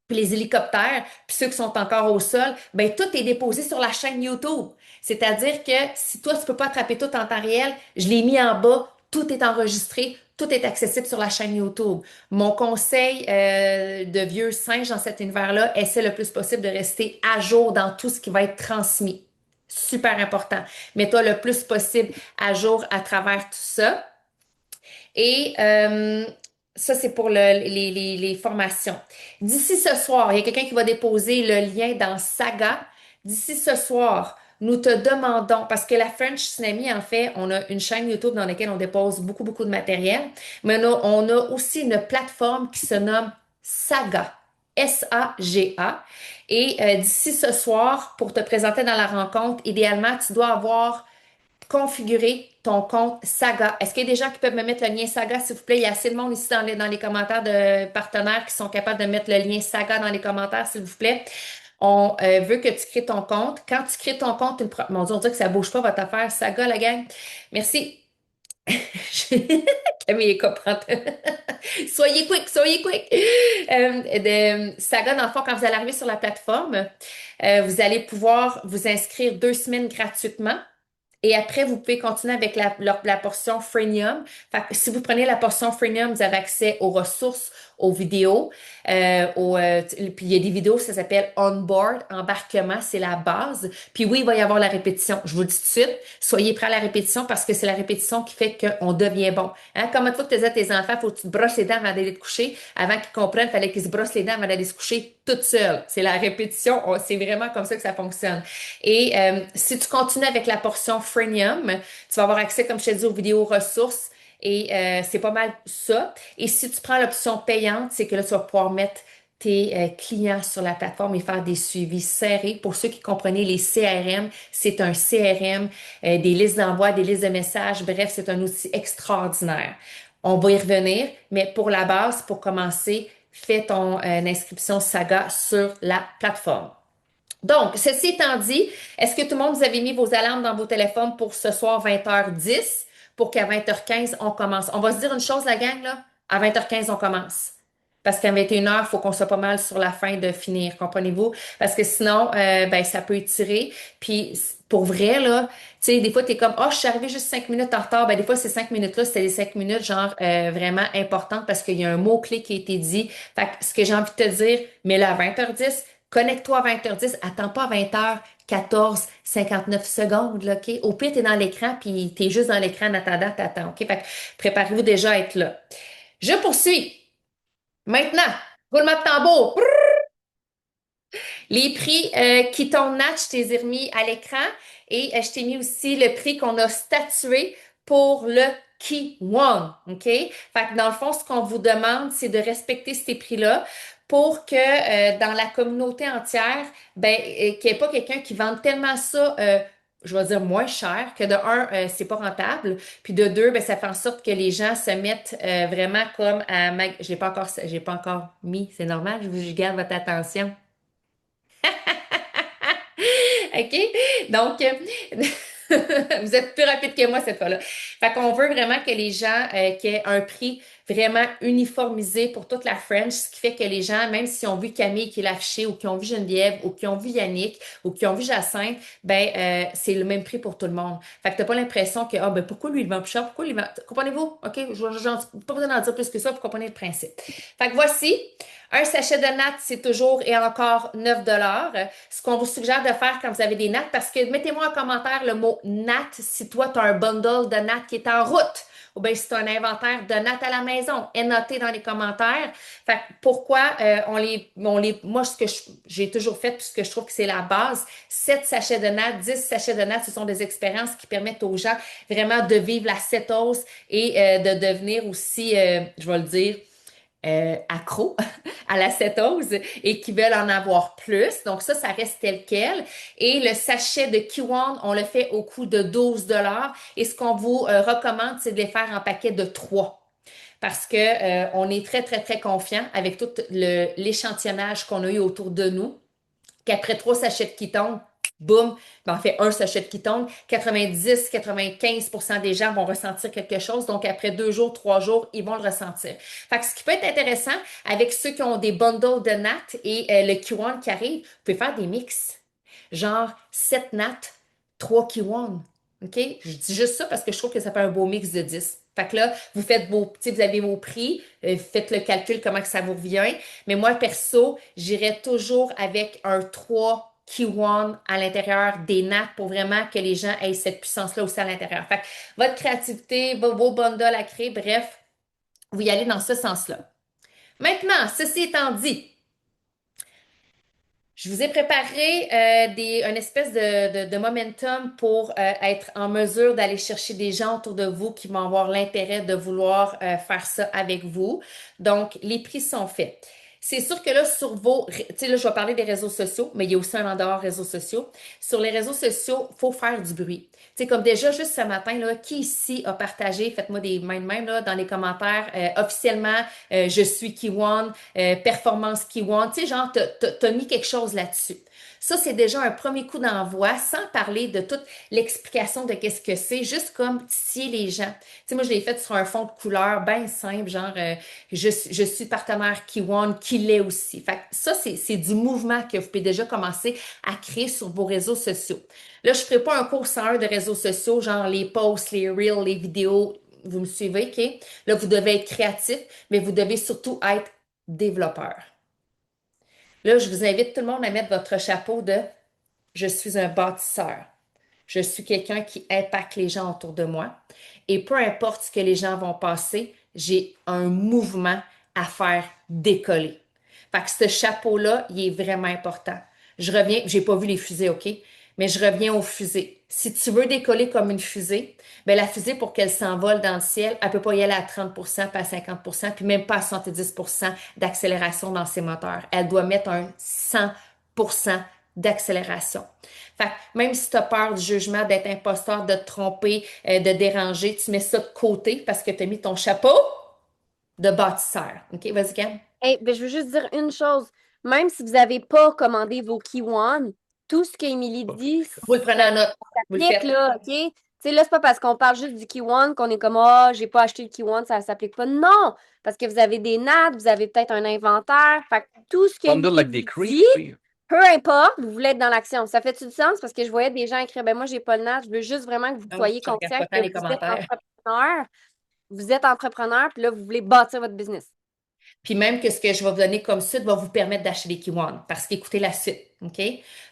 puis les hélicoptères, puis ceux qui sont encore au sol, ben tout est déposé sur la chaîne YouTube. C'est-à-dire que si toi, tu peux pas attraper tout en temps réel, je l'ai mis en bas, tout est enregistré, tout est accessible sur la chaîne YouTube. Mon conseil de vieux singe dans cet univers-là, essaie le plus possible de rester à jour dans tout ce qui va être transmis. Super important. Mets-toi le plus possible à jour à travers tout ça. Et ça, c'est pour les formations. D'ici ce soir, il y a quelqu'un qui va déposer le lien dans Saga. D'ici ce soir, nous te demandons, parce que la French Tsunami, en fait, on a une chaîne YouTube dans laquelle on dépose beaucoup, beaucoup de matériel, mais on a aussi une plateforme qui se nomme Saga. Saga. Et d'ici ce soir, pour te présenter dans la rencontre, idéalement, tu dois avoir configurer ton compte Saga. Est-ce qu'il y a des gens qui peuvent me mettre le lien Saga, s'il vous plaît? Il y a assez de monde ici dans les commentaires de partenaires qui sont capables de mettre le lien Saga dans les commentaires, s'il vous plaît. On veut que tu crées ton compte. Quand tu crées ton compte, mon Dieu, on dirait que ça bouge pas votre affaire. Saga, la gang. Merci. Camille comprend. Soyez quick, soyez quick. Saga, dans le fond, quand vous allez arriver sur la plateforme, vous allez pouvoir vous inscrire 2 semaines gratuitement. Et après, vous pouvez continuer avec la portion freemium. Fait que si vous prenez la portion freemium, vous avez accès aux ressources, aux vidéos, puis il y a des vidéos, ça s'appelle onboard, embarquement, c'est la base. Puis oui, il va y avoir la répétition. Je vous le dis tout de suite, soyez prêts à la répétition parce que c'est la répétition qui fait qu'on devient bon. Hein? Comment tu disais à tes enfants, faut que tu te brosses les dents avant d'aller te coucher. Avant qu'ils comprennent, il fallait qu'ils se brossent les dents avant d'aller se coucher toute seule. C'est la répétition. C'est vraiment comme ça que ça fonctionne. Et si tu continues avec la portion freemium, tu vas avoir accès, comme je te dis, aux vidéos ressources. Et c'est pas mal ça. Et si tu prends l'option payante, c'est que là, tu vas pouvoir mettre tes clients sur la plateforme et faire des suivis serrés. Pour ceux qui comprenaient les CRM, c'est un CRM, des listes d'envoi, des listes de messages. Bref, c'est un outil extraordinaire. On va y revenir, mais pour la base, pour commencer, fais ton inscription Saga sur la plateforme. Donc, ceci étant dit, est-ce que tout le monde, vous avez mis vos alarmes dans vos téléphones pour ce soir 20h10 pour qu'à 20h15, on commence? On va se dire une chose, la gang, là. À 20h15, on commence. Parce qu'à 21h, il faut qu'on soit pas mal sur la fin de finir, comprenez-vous? Parce que sinon, ben, ça peut étirer. Puis, pour vrai, là, tu sais, des fois, t'es comme, oh, je suis arrivée juste 5 minutes en retard. Ben, des fois, ces 5 minutes-là, c'était des 5 minutes, genre, vraiment importantes parce qu'il y a un mot-clé qui a été dit. Fait que ce que j'ai envie de te dire, mets-le à 20h10, connecte-toi à 20h10, attends pas à 20h14, 59 secondes, là, OK? Au pire, t'es dans l'écran, puis t'es juste dans l'écran en attendant, t'attends, OK? Fait que préparez-vous déjà à être là. Je poursuis. Maintenant, roulement de tambour. Les prix qui t'ont natch, je t'ai remis à l'écran et je t'ai mis aussi le prix qu'on a statué pour le Key One, OK? Fait que dans le fond, ce qu'on vous demande, c'est de respecter ces prix-là pour que dans la communauté entière, ben, qu'il n'y ait pas quelqu'un qui vende tellement ça, je vais dire moins cher, que de un, c'est pas rentable, puis de deux, ben, ça fait en sorte que les gens se mettent vraiment comme à... j'ai pas encore mis, c'est normal, je garde votre attention. OK? Donc, vous êtes plus rapide que moi cette fois-là. Fait qu'on veut vraiment que les gens qui aient un prix vraiment uniformisé pour toute la French, ce qui fait que les gens, même s'ils ont vu Camille qui l'a affiché, ou qui ont vu Geneviève, ou qui ont vu Yannick, ou qui ont vu Jacinthe, ben c'est le même prix pour tout le monde. Fait que t'as pas l'impression que, ah ben pourquoi lui il vend plus cher, pourquoi lui il vend... Comprenez-vous? OK? Pas besoin d'en dire plus que ça pour comprendre le principe. Fait que voici. Un sachet de nattes, c'est toujours et encore 9 $. Ce qu'on vous suggère de faire quand vous avez des nattes, parce que mettez-moi en commentaire le mot natte si toi, tu as un bundle de nattes qui est en route. Ou bien si tu as un inventaire de nattes à la maison, et notez dans les commentaires. Fait que pourquoi moi, ce que j'ai toujours fait, puisque je trouve que c'est la base, 7 sachets de nattes, 10 sachets de nattes, ce sont des expériences qui permettent aux gens vraiment de vivre la cétose et de devenir aussi, je vais le dire, accro à la cétose et qui veulent en avoir plus. Donc ça reste tel quel. Et le sachet de Kiwon, on le fait au coût de 12 $. Et ce qu'on vous recommande, c'est de les faire en paquet de 3. Parce que on est très, très, très confiant avec tout l'échantillonnage qu'on a eu autour de nous qu'après 3 sachets de ketone, boum, ben on fait un sachet de ketone, 90-95% des gens vont ressentir quelque chose. Donc, après 2 jours, 3 jours, ils vont le ressentir. Fait que ce qui peut être intéressant avec ceux qui ont des bundles de nattes et le Q1 qui arrive, vous pouvez faire des mix. Genre 7 nattes, 3 Q1. OK? Je dis juste ça parce que je trouve que ça fait un beau mix de 10. Fait que là, vous faites vous avez vos prix, faites le calcul, comment que ça vous revient. Mais moi, perso, j'irais toujours avec un 3 Q1 à l'intérieur des nattes pour vraiment que les gens aient cette puissance-là aussi à l'intérieur. Fait que votre créativité, vos bundles à créer, bref, vous y allez dans ce sens-là. Maintenant, ceci étant dit, je vous ai préparé une espèce de momentum pour être en mesure d'aller chercher des gens autour de vous qui vont avoir l'intérêt de vouloir faire ça avec vous. Donc, les prix sont faits. C'est sûr que là, tu sais, là, je vais parler des réseaux sociaux, mais il y a aussi un en dehors réseaux sociaux. Sur les réseaux sociaux, il faut faire du bruit. Tu sais, comme déjà, juste ce matin, là, qui ici a partagé, faites-moi des même là, dans les commentaires, officiellement, je suis Kiwon, performance Kiwon. Tu sais, genre, t'as mis quelque chose là-dessus. Ça, c'est déjà un premier coup d'envoi, sans parler de toute l'explication de qu'est-ce que c'est, juste comme titiller les gens. Tu sais, moi, je l'ai fait sur un fond de couleur bien simple, genre, je suis partenaire Kiwon, qui l'est aussi. Fait que ça, c'est du mouvement que vous pouvez déjà commencer à créer sur vos réseaux sociaux. Là, je ne ferai pas un cours 101 de réseaux sociaux, genre les posts, les reels, les vidéos. Vous me suivez, OK? Là, vous devez être créatif, mais vous devez surtout être développeur. Là, je vous invite tout le monde à mettre votre chapeau de je suis un bâtisseur. Je suis quelqu'un qui impacte les gens autour de moi. Et peu importe ce que les gens vont passer, j'ai un mouvement à faire décoller. Fait que ce chapeau-là, il est vraiment important. Je reviens, j'ai pas vu les fusées, OK? Mais je reviens aux fusées. Si tu veux décoller comme une fusée, ben la fusée, pour qu'elle s'envole dans le ciel, elle peut pas y aller à 30%, pas à 50%, puis même pas à 70% d'accélération dans ses moteurs. Elle doit mettre un 100% d'accélération. Fait que même si tu as peur du jugement, d'être imposteur, de te tromper, de déranger, tu mets ça de côté parce que tu as mis ton chapeau de bâtisseur. OK, vas-y, Cam. Hey, ben, je veux juste dire une chose. Même si vous n'avez pas commandé vos Key One, tout ce qu'Émilie dit, Vous le prenez ça en note. Vous le s'applique, faites. là, OK? Tu sais, là, c'est pas parce qu'on parle juste du Key-One qu'on est comme, ah, j'ai pas acheté le Key-One, ça s'applique pas. Non! Parce que vous avez des nattes, vous avez peut-être un inventaire. Fait que tout ce que Bundle like Nick des vous creeps, dit, oui. peu importe, vous voulez être dans l'action. Ça fait-tu du sens? Parce que je voyais des gens écrire, ben moi, j'ai pas le nat, je veux juste vraiment que vous Ah oui, soyez je regarde conscient pas tant que les vous êtes commentaires. entrepreneur. Vous êtes entrepreneur, puis là, vous voulez bâtir votre business. Puis même que ce que je vais vous donner comme suite va vous permettre d'acheter des Kiwon. Parce qu'écoutez la suite, OK?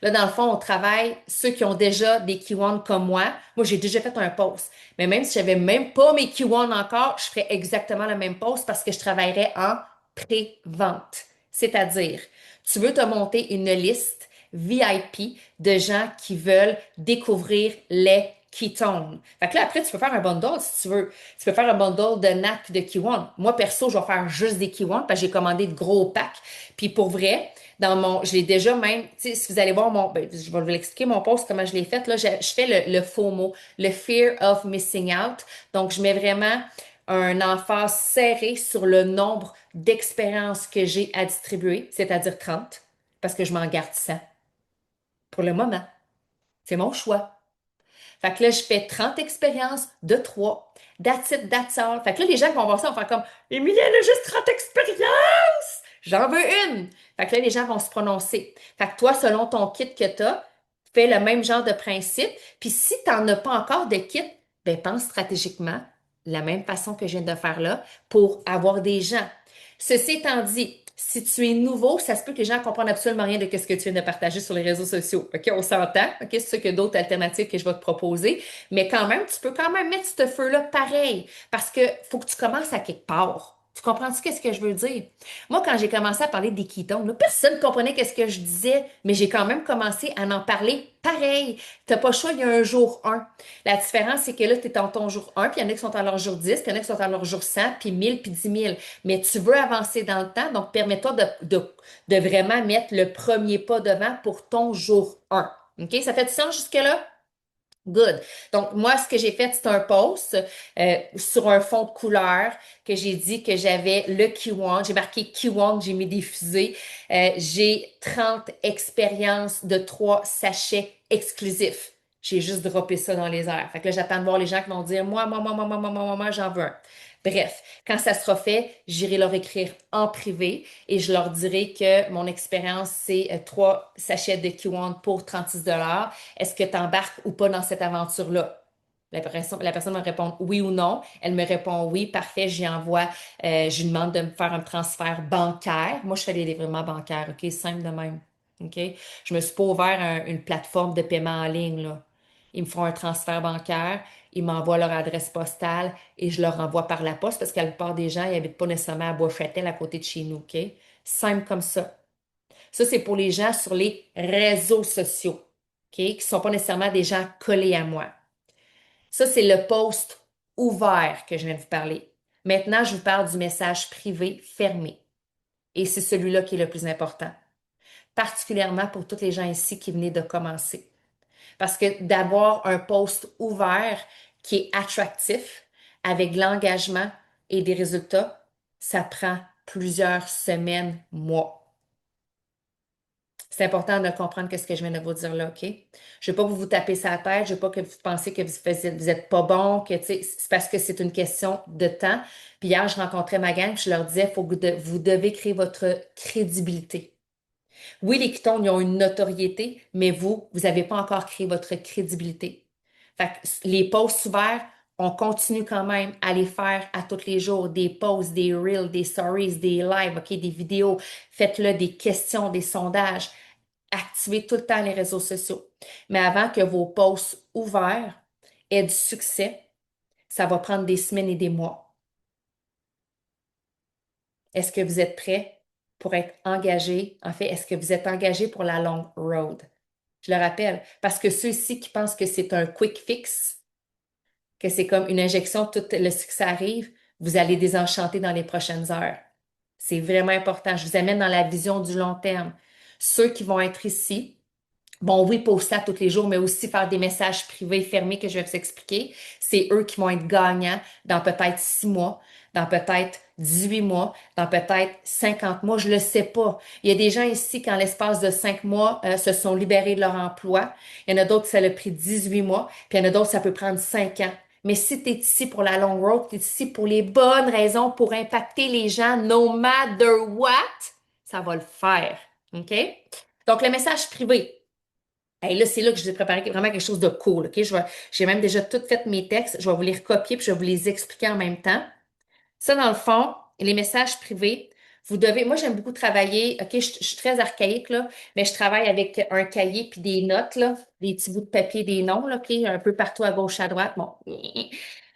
Là, dans le fond, on travaille, ceux qui ont déjà des Kiwon comme moi, j'ai déjà fait un post. Mais même si j'avais même pas mes Kiwon encore, je ferais exactement le même post parce que je travaillerais en pré-vente. C'est-à-dire, tu veux te monter une liste VIP de gens qui veulent découvrir les ketones. Fait que là, après, tu peux faire un bundle si tu veux. Tu peux faire un bundle de NAC de Kiwon. Moi, perso, je vais faire juste des Kiwon parce que j'ai commandé de gros packs. Puis pour vrai, je l'ai déjà même, tu sais, si vous allez voir je vais vous l'expliquer mon post, comment je l'ai fait. Là, je fais le FOMO, le Fear of Missing Out. Donc, je mets vraiment un emphase serré sur le nombre d'expériences que j'ai à distribuer, c'est-à-dire 30, parce que je m'en garde 100 pour le moment. C'est mon choix. Fait que là, je fais 30 expériences de 3. That's it, that's all. Fait que là, les gens qui vont voir ça vont faire comme Émilie, elle a juste 30 expériences! J'en veux une! Fait que là, les gens vont se prononcer. Fait que toi, selon ton kit que tu as, fais le même genre de principe. Puis si tu n'en as pas encore de kit, ben pense stratégiquement, la même façon que je viens de faire là, pour avoir des gens. Ceci étant dit, si tu es nouveau, ça se peut que les gens ne comprennent absolument rien de ce que tu viens de partager sur les réseaux sociaux. OK, on s'entend. OK, c'est sûr qu'il y a d'autres alternatives que je vais te proposer. Mais quand même, tu peux quand même mettre ce feu-là pareil. Parce que faut que tu commences à quelque part. Tu comprends-tu qu'est-ce que je veux dire? Moi, quand j'ai commencé à parler des ketones, là, personne ne comprenait qu'est-ce que je disais, mais j'ai quand même commencé à en parler pareil. T'as pas le choix, il y a un jour 1. La différence, c'est que là, tu es dans ton jour 1, puis il y en a qui sont à leur jour 10, puis il y en a qui sont à leur jour 100, puis 1000, puis 10 000. Mais tu veux avancer dans le temps, donc permets-toi de vraiment mettre le premier pas devant pour ton jour 1. OK? Ça fait du sens jusque-là? Good. Donc, moi, ce que j'ai fait, c'est un post sur un fond de couleur que j'ai dit que j'avais le Q1. J'ai marqué Q1, j'ai mis des fusées. J'ai 30 expériences de 3 sachets exclusifs. J'ai juste droppé ça dans les airs. Fait que là, j'attends de voir les gens qui vont dire, moi, j'en veux un. Bref, quand ça sera fait, j'irai leur écrire en privé et je leur dirai que mon expérience, c'est 3 sachets de Q1 pour 36 $. Est-ce que tu embarques ou pas dans cette aventure-là? La personne me répond oui ou non. Elle me répond oui, parfait, j'y envoie. Je lui demande de me faire un transfert bancaire. Moi, je fais des livrements bancaires, OK? Simple de même. OK? Je me suis pas ouvert une plateforme de paiement en ligne, là. Ils me font un transfert bancaire, ils m'envoient leur adresse postale et je leur envoie par la poste parce que la plupart des gens, ils habitent pas nécessairement à Bois-Châtel à côté de chez nous, OK? Simple comme ça. Ça, c'est pour les gens sur les réseaux sociaux, OK? Qui ne sont pas nécessairement des gens collés à moi. Ça, c'est le post ouvert que je viens de vous parler. Maintenant, je vous parle du message privé fermé. Et c'est celui-là qui est le plus important, particulièrement pour tous les gens ici qui venaient de commencer. Parce que d'avoir un post ouvert qui est attractif, avec de l'engagement et des résultats, ça prend plusieurs semaines, mois. C'est important de comprendre ce que je viens de vous dire là, OK? Je veux pas que vous vous tapez ça à la tête, je veux pas que vous pensiez que vous êtes pas bon, que, tu sais, c'est parce que c'est une question de temps. Puis hier, je rencontrais ma gang, puis je leur disais, faut que vous devez créer votre crédibilité. Oui, les Kitons, ils ont une notoriété, mais vous n'avez pas encore créé votre crédibilité. Fait que les posts ouverts, on continue quand même à les faire à tous les jours, des posts, des reels, des stories, des lives, OK, des vidéos. Faites-le des questions, des sondages. Activez tout le temps les réseaux sociaux. Mais avant que vos posts ouverts aient du succès, ça va prendre des semaines et des mois. Est-ce que vous êtes prêts pour être engagé? En fait, est-ce que vous êtes engagé pour la long road? Je le rappelle, parce que ceux-ci qui pensent que c'est un quick fix, que c'est comme une injection, tout le succès arrive, vous allez désenchanter dans les prochaines heures. C'est vraiment important. Je vous amène dans la vision du long terme. Ceux qui vont être ici, bon, oui, poster tous les jours, mais aussi faire des messages privés fermés que je vais vous expliquer. C'est eux qui vont être gagnants dans peut-être 6 mois, dans peut-être 18 mois, dans peut-être 50 mois, je le sais pas. Il y a des gens ici qui, en l'espace de 5 mois, se sont libérés de leur emploi. Il y en a d'autres, ça a pris 18 mois, puis il y en a d'autres, ça peut prendre 5 ans. Mais si tu es ici pour la long road, tu es ici pour les bonnes raisons, pour impacter les gens, no matter what, ça va le faire. OK? Donc, le message privé. Hey, là, c'est là que je vous ai préparé vraiment quelque chose de cool. OK? J'ai même déjà tout fait mes textes. Je vais vous les recopier puis je vais vous les expliquer en même temps. Ça, dans le fond, les messages privés, vous devez. Moi, j'aime beaucoup travailler. OK, je suis très archaïque, là, mais je travaille avec un cahier puis des notes, là, des petits bouts de papier, des noms, là, OK, un peu partout à gauche, à droite. Bon.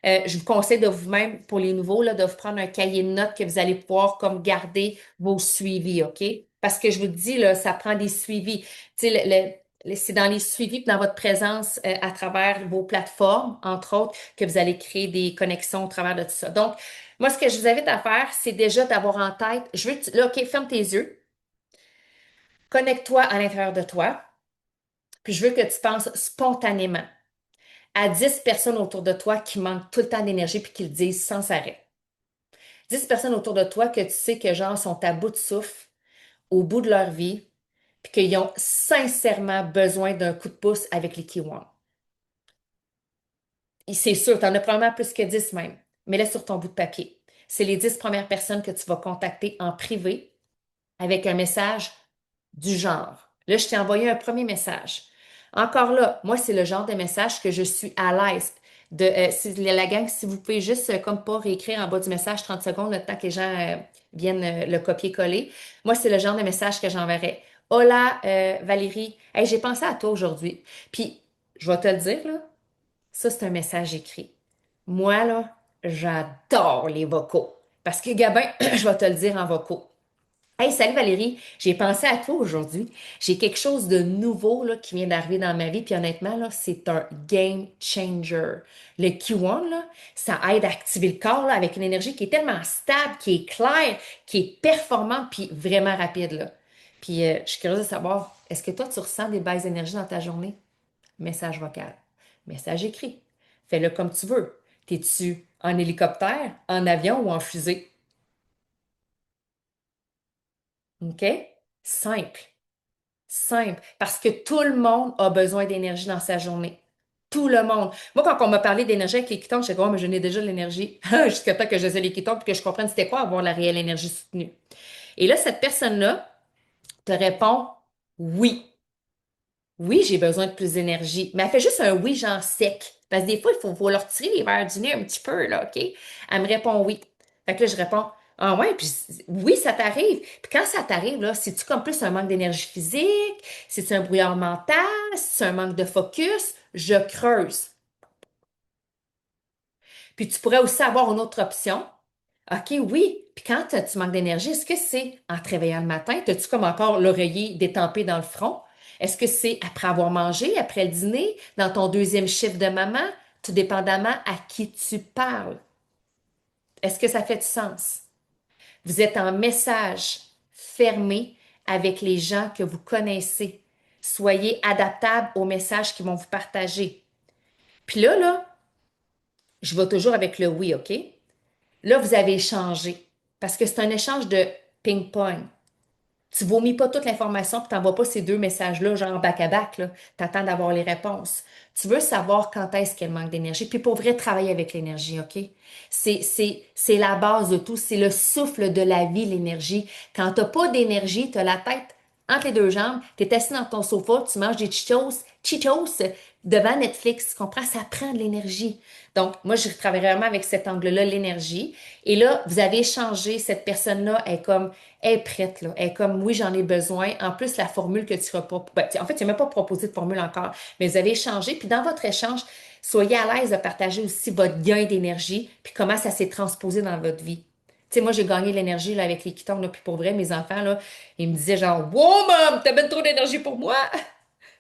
Je vous conseille de vous-même, pour les nouveaux, là, de vous prendre un cahier de notes que vous allez pouvoir comme garder vos suivis, OK? Parce que je vous dis, là, ça prend des suivis. Tu sais, c'est dans les suivis, puis dans votre présence à travers vos plateformes, entre autres, que vous allez créer des connexions au travers de tout ça. Donc, moi, ce que je vous invite à faire, c'est déjà d'avoir en tête, là, OK, ferme tes yeux, connecte-toi à l'intérieur de toi, puis je veux que tu penses spontanément à 10 personnes autour de toi qui manquent tout le temps d'énergie puis qui le disent sans arrêt. 10 personnes autour de toi que tu sais que genre sont à bout de souffle, au bout de leur vie, puis qu'ils ont sincèrement besoin d'un coup de pouce avec les Kiwans. C'est sûr, tu en as probablement plus que 10 même. Mets-les sur ton bout de papier. C'est les 10 premières personnes que tu vas contacter en privé avec un message du genre. Là, je t'ai envoyé un premier message. Encore là, moi, c'est le genre de message que je suis à l'aise. La gang, si vous pouvez juste, comme pas réécrire en bas du message 30 secondes, le temps que les gens viennent le copier-coller. Moi, c'est le genre de message que j'enverrais. Hola, Valérie. Hey, j'ai pensé à toi aujourd'hui. Puis, je vais te le dire, là, ça, c'est un message écrit. Moi, là, j'adore les vocaux. Parce que, Gabin, je vais te le dire en vocaux. Hey, salut Valérie, j'ai pensé à toi aujourd'hui. J'ai quelque chose de nouveau là, qui vient d'arriver dans ma vie, puis honnêtement, là, c'est un game changer. Le Q1, là, ça aide à activer le corps là, avec une énergie qui est tellement stable, qui est claire, qui est performante, puis vraiment rapide. Là. Puis je suis curieuse de savoir, est-ce que toi, tu ressens des baisses d'énergie dans ta journée? Message vocal, message écrit. Fais-le comme tu veux. T'es-tu en hélicoptère, en avion ou en fusée? OK? Simple. Simple. Parce que tout le monde a besoin d'énergie dans sa journée. Tout le monde. Moi, quand on m'a parlé d'énergie avec les ketones, je disais, oh, mais je n'ai déjà de l'énergie. Jusqu'à temps que je faisais les ketones et que je comprenne c'était quoi avoir la réelle énergie soutenue. Et là, cette personne-là te répond oui. Oui, j'ai besoin de plus d'énergie. Mais elle fait juste un oui, genre sec. Parce que des fois, faut leur tirer les verres du nez un petit peu, là, OK? Elle me répond oui. Fait que là, je réponds, ah ouais, puis oui, ça t'arrive. Puis quand ça t'arrive, là, c'est-tu comme plus un manque d'énergie physique? C'est-tu un brouillard mental? C'est-tu un manque de focus? Je creuse. Puis tu pourrais aussi avoir une autre option. OK, oui. Puis quand tu manques d'énergie, est-ce que c'est en te réveillant le matin? As-tu comme encore l'oreiller détempé dans le front? Est-ce que c'est après avoir mangé, après le dîner, dans ton deuxième chiffre de maman, tout dépendamment à qui tu parles? Est-ce que ça fait du sens? Vous êtes en message fermé avec les gens que vous connaissez. Soyez adaptable aux messages qu'ils vont vous partager. Puis là, je vais toujours avec le oui, OK? Là, vous avez échangé parce que c'est un échange de ping-pong. Tu vomis pas toute l'information puis t'envoies pas ces deux messages-là, genre back-à-back, là. T'attends d'avoir les réponses. Tu veux savoir quand est-ce qu'elle manque d'énergie. Puis pour vrai, travailler avec l'énergie, OK? C'est la base de tout. C'est le souffle de la vie, l'énergie. Quand t'as pas d'énergie, t'as la tête entre les deux jambes, t'es assis dans ton sofa, tu manges des Cheetos devant Netflix. Tu comprends? Ça prend de l'énergie. Donc, moi, je travaille vraiment avec cet angle-là, l'énergie. Et là, vous avez échangé, cette personne-là elle est prête, là. Elle est comme, oui, j'en ai besoin. En plus, la formule que tu vas pas, en fait, tu n'as même pas proposé de formule encore, mais vous avez échangé. Puis dans votre échange, soyez à l'aise de partager aussi votre gain d'énergie, puis comment ça s'est transposé dans votre vie. Tu sais, moi, j'ai gagné de l'énergie là, avec les ketones, là, puis pour vrai, mes enfants, là, ils me disaient genre, wow, maman, t'as bien trop d'énergie pour moi!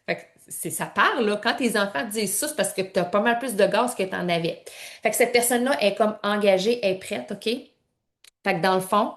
Fait que ça parle, là. Quand tes enfants te disent ça, c'est parce que tu as pas mal plus de gaz que tu en avais. Fait que cette personne-là est comme engagée, est prête, OK? Fait que dans le fond,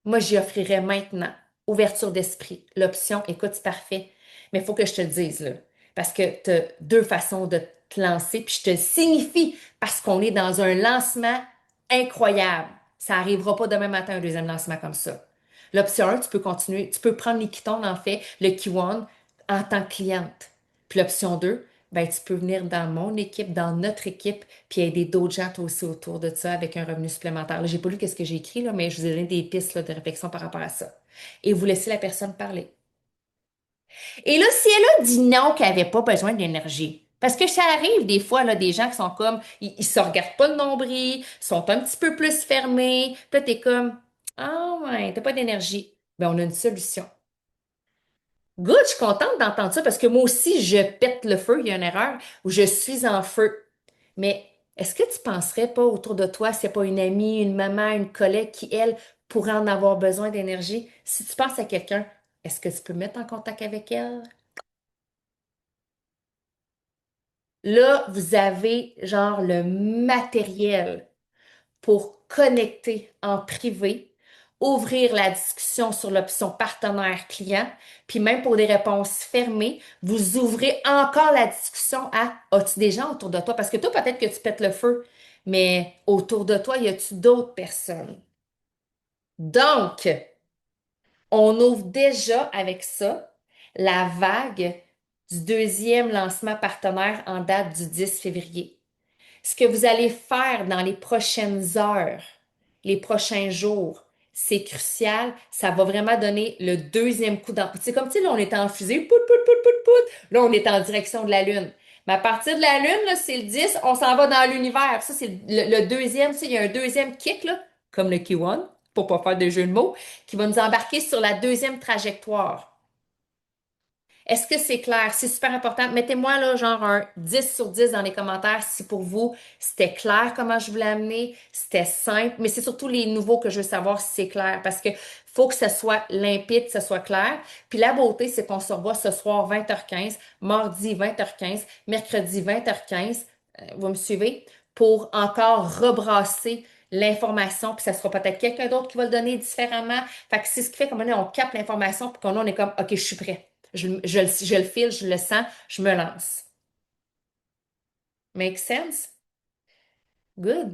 moi, j'y offrirais maintenant ouverture d'esprit. L'option, écoute, c'est parfait, mais il faut que je te le dise, là. Parce que tu as deux façons de te lancer, puis je te le signifie parce qu'on est dans un lancement incroyable. Ça n'arrivera pas demain matin un deuxième lancement comme ça. L'option 1, tu peux continuer, tu peux prendre Nikiton, en fait, le Kiwon, en tant que cliente. Puis l'option 2, ben, tu peux venir dans mon équipe, dans notre équipe, puis aider d'autres gens toi aussi autour de ça avec un revenu supplémentaire. Là, j'ai pas lu ce que j'ai écrit, là, mais je vous ai donné des pistes là, de réflexion par rapport à ça. Et vous laissez la personne parler. Et là, si elle a dit non, qu'elle n'avait pas besoin d'énergie, parce que ça arrive des fois, là, des gens qui sont comme, ils se regardent pas le nombril, sont un petit peu plus fermés, puis là, t'es comme, ah ouais, t'as pas d'énergie. Ben, on a une solution. Good, je suis contente d'entendre ça parce que moi aussi, je pète le feu, il y a une erreur, où je suis en feu. Mais est-ce que tu penserais pas autour de toi, s'il n'y a pas une amie, une maman, une collègue qui, elle, pourrait en avoir besoin d'énergie? Si tu penses à quelqu'un, est-ce que tu peux me mettre en contact avec elle? Là, vous avez genre le matériel pour connecter en privé, ouvrir la discussion sur l'option partenaire-client, puis même pour des réponses fermées, vous ouvrez encore la discussion à as-tu des gens autour de toi? Parce que toi, peut-être que tu pètes le feu, mais autour de toi, y a-tu d'autres personnes? Donc, on ouvre déjà avec ça la vague du deuxième lancement partenaire en date du 10 février. Ce que vous allez faire dans les prochaines heures, les prochains jours, c'est crucial. Ça va vraiment donner le deuxième coup d'envoi. C'est comme si là, on était en fusée, pout, pout, pout, pout, pout. Là, on est en direction de la Lune. Mais à partir de la Lune, là, c'est le 10, on s'en va dans l'univers. Ça, c'est le deuxième. Il y a un deuxième kick, là, comme le Q1, pour pas faire de jeu de mots, qui va nous embarquer sur la deuxième trajectoire. Est-ce que c'est clair? C'est super important. Mettez-moi là genre un 10 sur 10 dans les commentaires si pour vous c'était clair comment je voulais amener, c'était simple, mais c'est surtout les nouveaux que je veux savoir si c'est clair parce que faut que ce soit limpide, que ce soit clair. Puis la beauté, c'est qu'on se revoit ce soir 20h15, mardi 20h15, mercredi 20h15, vous me suivez, pour encore rebrasser l'information, puis ça sera peut-être quelqu'un d'autre qui va le donner différemment. Fait que c'est ce qui fait comme on capte l'information, puis qu'on est comme, OK, je suis prêt. Je le file, je le sens, je me lance. Make sense? Good.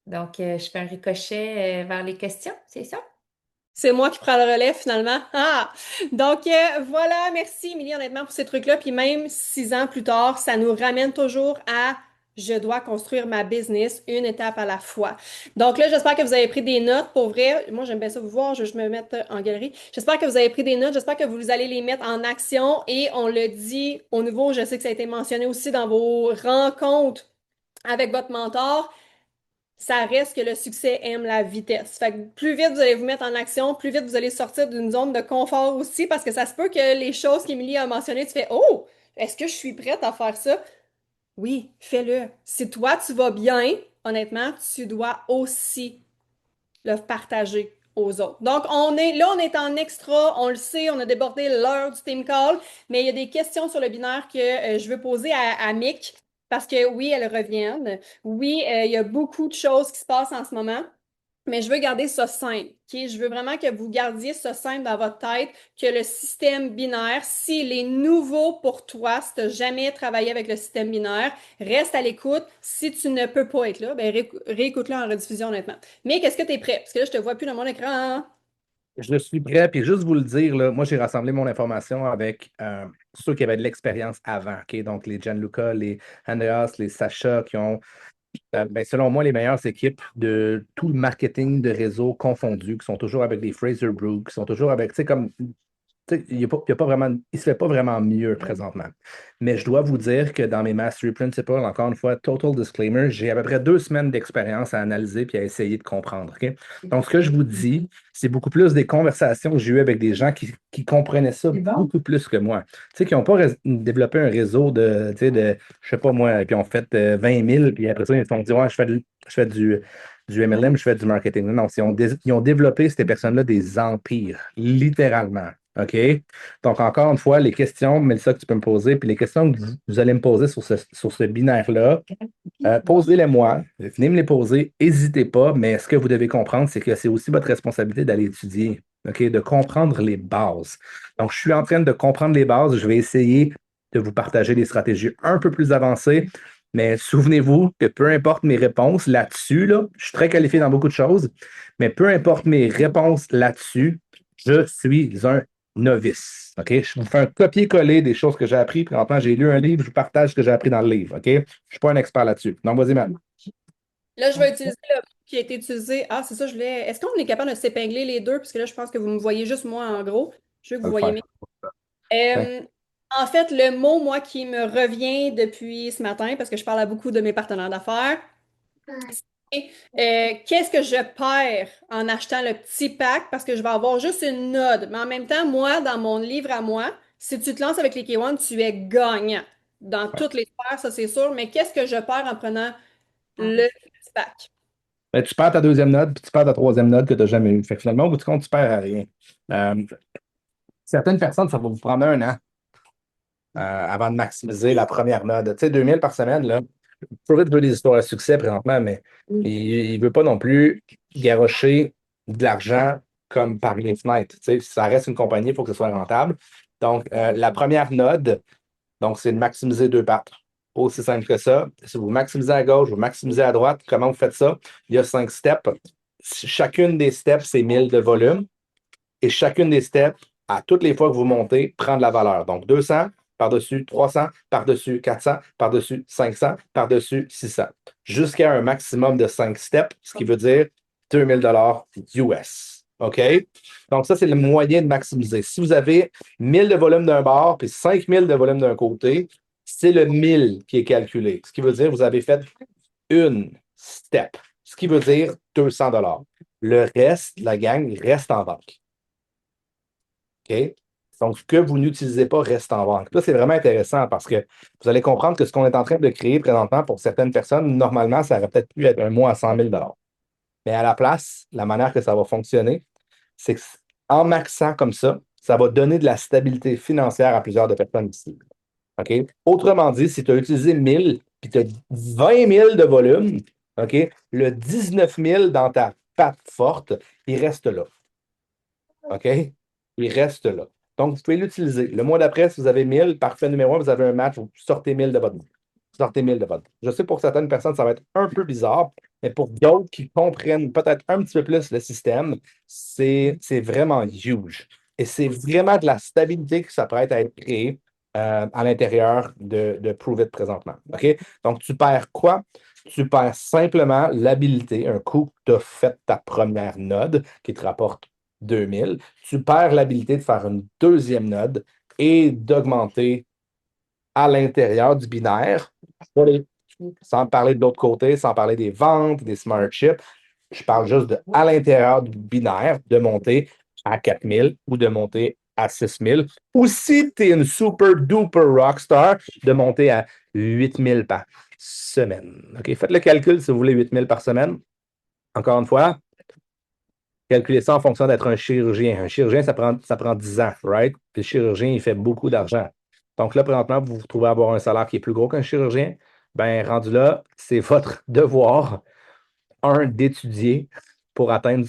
Donc, je fais un ricochet vers les questions, c'est ça? C'est moi qui prends le relais finalement. Ah! Donc voilà, merci Émilie honnêtement pour ces trucs-là. Puis même 6 ans plus tard, ça nous ramène toujours à je dois construire ma business une étape à la fois. Donc là, j'espère que vous avez pris des notes pour vrai. Moi, j'aime bien ça vous voir, je vais juste me mettre en galerie. J'espère que vous avez pris des notes, j'espère que vous allez les mettre en action et on le dit au nouveau, je sais que ça a été mentionné aussi dans vos rencontres avec votre mentor, ça reste que le succès aime la vitesse. Fait que plus vite vous allez vous mettre en action, plus vite vous allez sortir d'une zone de confort aussi, parce que ça se peut que les choses qu'Émilie a mentionnées, tu fais, oh, est-ce que je suis prête à faire ça? Oui, fais-le. Si toi, tu vas bien, honnêtement, tu dois aussi le partager aux autres. Donc, on est en extra, on le sait, on a débordé l'heure du team call, mais il y a des questions sur le binaire que je veux poser à Mick, parce que oui, elles reviennent. Oui, il y a beaucoup de choses qui se passent en ce moment. Mais je veux garder ça simple, OK? Je veux vraiment que vous gardiez ça simple dans votre tête, que le système binaire, s'il est nouveau pour toi, si tu n'as jamais travaillé avec le système binaire, reste à l'écoute. Si tu ne peux pas être là, ben réécoute-le en rediffusion, honnêtement. Mais qu'est-ce que tu es prêt? Parce que là, je te vois plus dans mon écran. Je suis prêt, puis juste vous le dire, là, moi j'ai rassemblé mon information avec ceux qui avaient de l'expérience avant, OK? Donc les Gianluca, les Andreas, les Sacha qui ont, ben, selon moi, les meilleures équipes de tout le marketing de réseau confondu, qui sont toujours avec les Fraser Brooks, qui sont toujours avec, tu sais, comme tu sais, il y a pas vraiment, il se fait pas vraiment mieux présentement. Mais je dois vous dire que dans mes Mastery Principles, encore une fois, total disclaimer, j'ai à peu près 2 semaines d'expérience à analyser puis à essayer de comprendre. OK? Donc, ce que je vous dis, c'est beaucoup plus des conversations que j'ai eues avec des gens qui comprenaient ça beaucoup plus que moi. Tu sais, qui n'ont pas développé un réseau de, tu sais, de, je sais pas moi, puis ont fait 20 000, puis après ça, ils se sont dit, ouais, je fais du MLM, je fais du marketing. Non, ils ont développé, ces personnes-là, des empires, littéralement. OK? Donc, encore une fois, les questions, Mélissa, que tu peux me poser, puis les questions que vous allez me poser sur ce binaire-là, posez-les-moi. Venez me les poser. N'hésitez pas, mais ce que vous devez comprendre, c'est que c'est aussi votre responsabilité d'aller étudier, OK? De comprendre les bases. Donc, je suis en train de comprendre les bases. Je vais essayer de vous partager des stratégies un peu plus avancées. Mais souvenez-vous que peu importe mes réponses là-dessus, là, je suis très qualifié dans beaucoup de choses, mais peu importe mes réponses là-dessus, je suis un novice. OK? Je vous fais un copier-coller des choses que j'ai appris. Présentement, j'ai lu un livre, je vous partage ce que j'ai appris dans le livre. OK? Je ne suis pas un expert là-dessus. Donc, vas-y, Matt. Là, je vais utiliser le mot qui a été utilisé. Ah, c'est ça, je voulais. Est-ce qu'on est capable de s'épingler les deux? Parce que là, je pense que vous me voyez juste moi en gros. Je veux que On vous va le voyez faire. mes. Ouais. En fait, le mot, moi, qui me revient depuis ce matin, parce que je parle à beaucoup de mes partenaires d'affaires, c'est qu'est-ce que je perds en achetant le petit pack parce que je vais avoir juste une node. Mais en même temps, moi, dans mon livre à moi, si tu te lances avec les K1, tu es gagnant. Dans toutes les sphères, ça c'est sûr. Mais qu'est-ce que je perds en prenant le petit pack? Ben, tu perds ta deuxième note, puis tu perds ta troisième note que tu n'as jamais eue. Fait que finalement, au bout du compte, tu perds à rien. Euh, certaines personnes, ça va vous prendre un an avant de maximiser la première note. Tu sais, 2000 par semaine, là. Provide veut des histoires à succès présentement, mais il ne veut pas non plus garrocher de l'argent comme par les fenêtres. Tu sais, si ça reste une compagnie, il faut que ce soit rentable. Donc, la première node, donc, c'est de maximiser deux pattes. Aussi simple que ça. Si vous maximisez à gauche, vous maximisez à droite, comment vous faites ça? Il y a 5 steps. Chacune des steps, c'est 1000 de volume. Et chacune des steps, à toutes les fois que vous montez, prend de la valeur. Donc, 200 par-dessus 300, par-dessus 400, par-dessus 500, par-dessus 600. Jusqu'à un maximum de 5 steps, ce qui veut dire 2000 US. OK? Donc, ça, c'est le moyen de maximiser. Si vous avez 1000 de volume d'un bord puis 5000 de volume d'un côté, c'est le 1000 qui est calculé. Ce qui veut dire que vous avez fait une step, ce qui veut dire 200 Le reste, la gang, il reste en banque. OK? Donc, ce que vous n'utilisez pas reste en banque. Là, c'est vraiment intéressant parce que vous allez comprendre que ce qu'on est en train de créer présentement pour certaines personnes, normalement, ça aurait peut-être pu être un mois à 100 000 Mais à la place, la manière que ça va fonctionner, c'est qu'en maxant comme ça va donner de la stabilité financière à plusieurs de personnes ici. OK? Autrement dit, si tu as utilisé 1000 puis tu as 20 000 de volume, OK? Le 19 000 dans ta patte forte, il reste là. OK? Il reste là. Donc, vous pouvez l'utiliser. Le mois d'après, si vous avez 1000, parfait numéro 1, vous avez un match, vous sortez 1000 de votre. Sortez 1000 de votre. Je sais pour certaines personnes, ça va être un peu bizarre, mais pour d'autres qui comprennent peut-être un petit peu plus le système, c'est vraiment huge. Et c'est vraiment de la stabilité que ça prête à être créé à l'intérieur de Prove It présentement. OK? Donc, tu perds quoi? Tu perds simplement l'habilité, un coup que tu as fait ta première node qui te rapporte 2000. Tu perds l'habilité de faire une deuxième node et d'augmenter à l'intérieur du binaire, sans parler de l'autre côté, sans parler des ventes, des smart chips. Je parle juste de à l'intérieur du binaire, de monter à 4000 ou de monter à 6000. Ou si tu es une super duper rockstar, de monter à 8000 par semaine. OK, faites le calcul si vous voulez 8000 par semaine. Encore une fois, calculez ça en fonction d'être un chirurgien. Un chirurgien, ça prend 10 ans, right? Puis le chirurgien, il fait beaucoup d'argent. Donc là, présentement, vous vous trouvez à avoir un salaire qui est plus gros qu'un chirurgien. Ben, rendu là, c'est votre devoir, d'étudier pour atteindre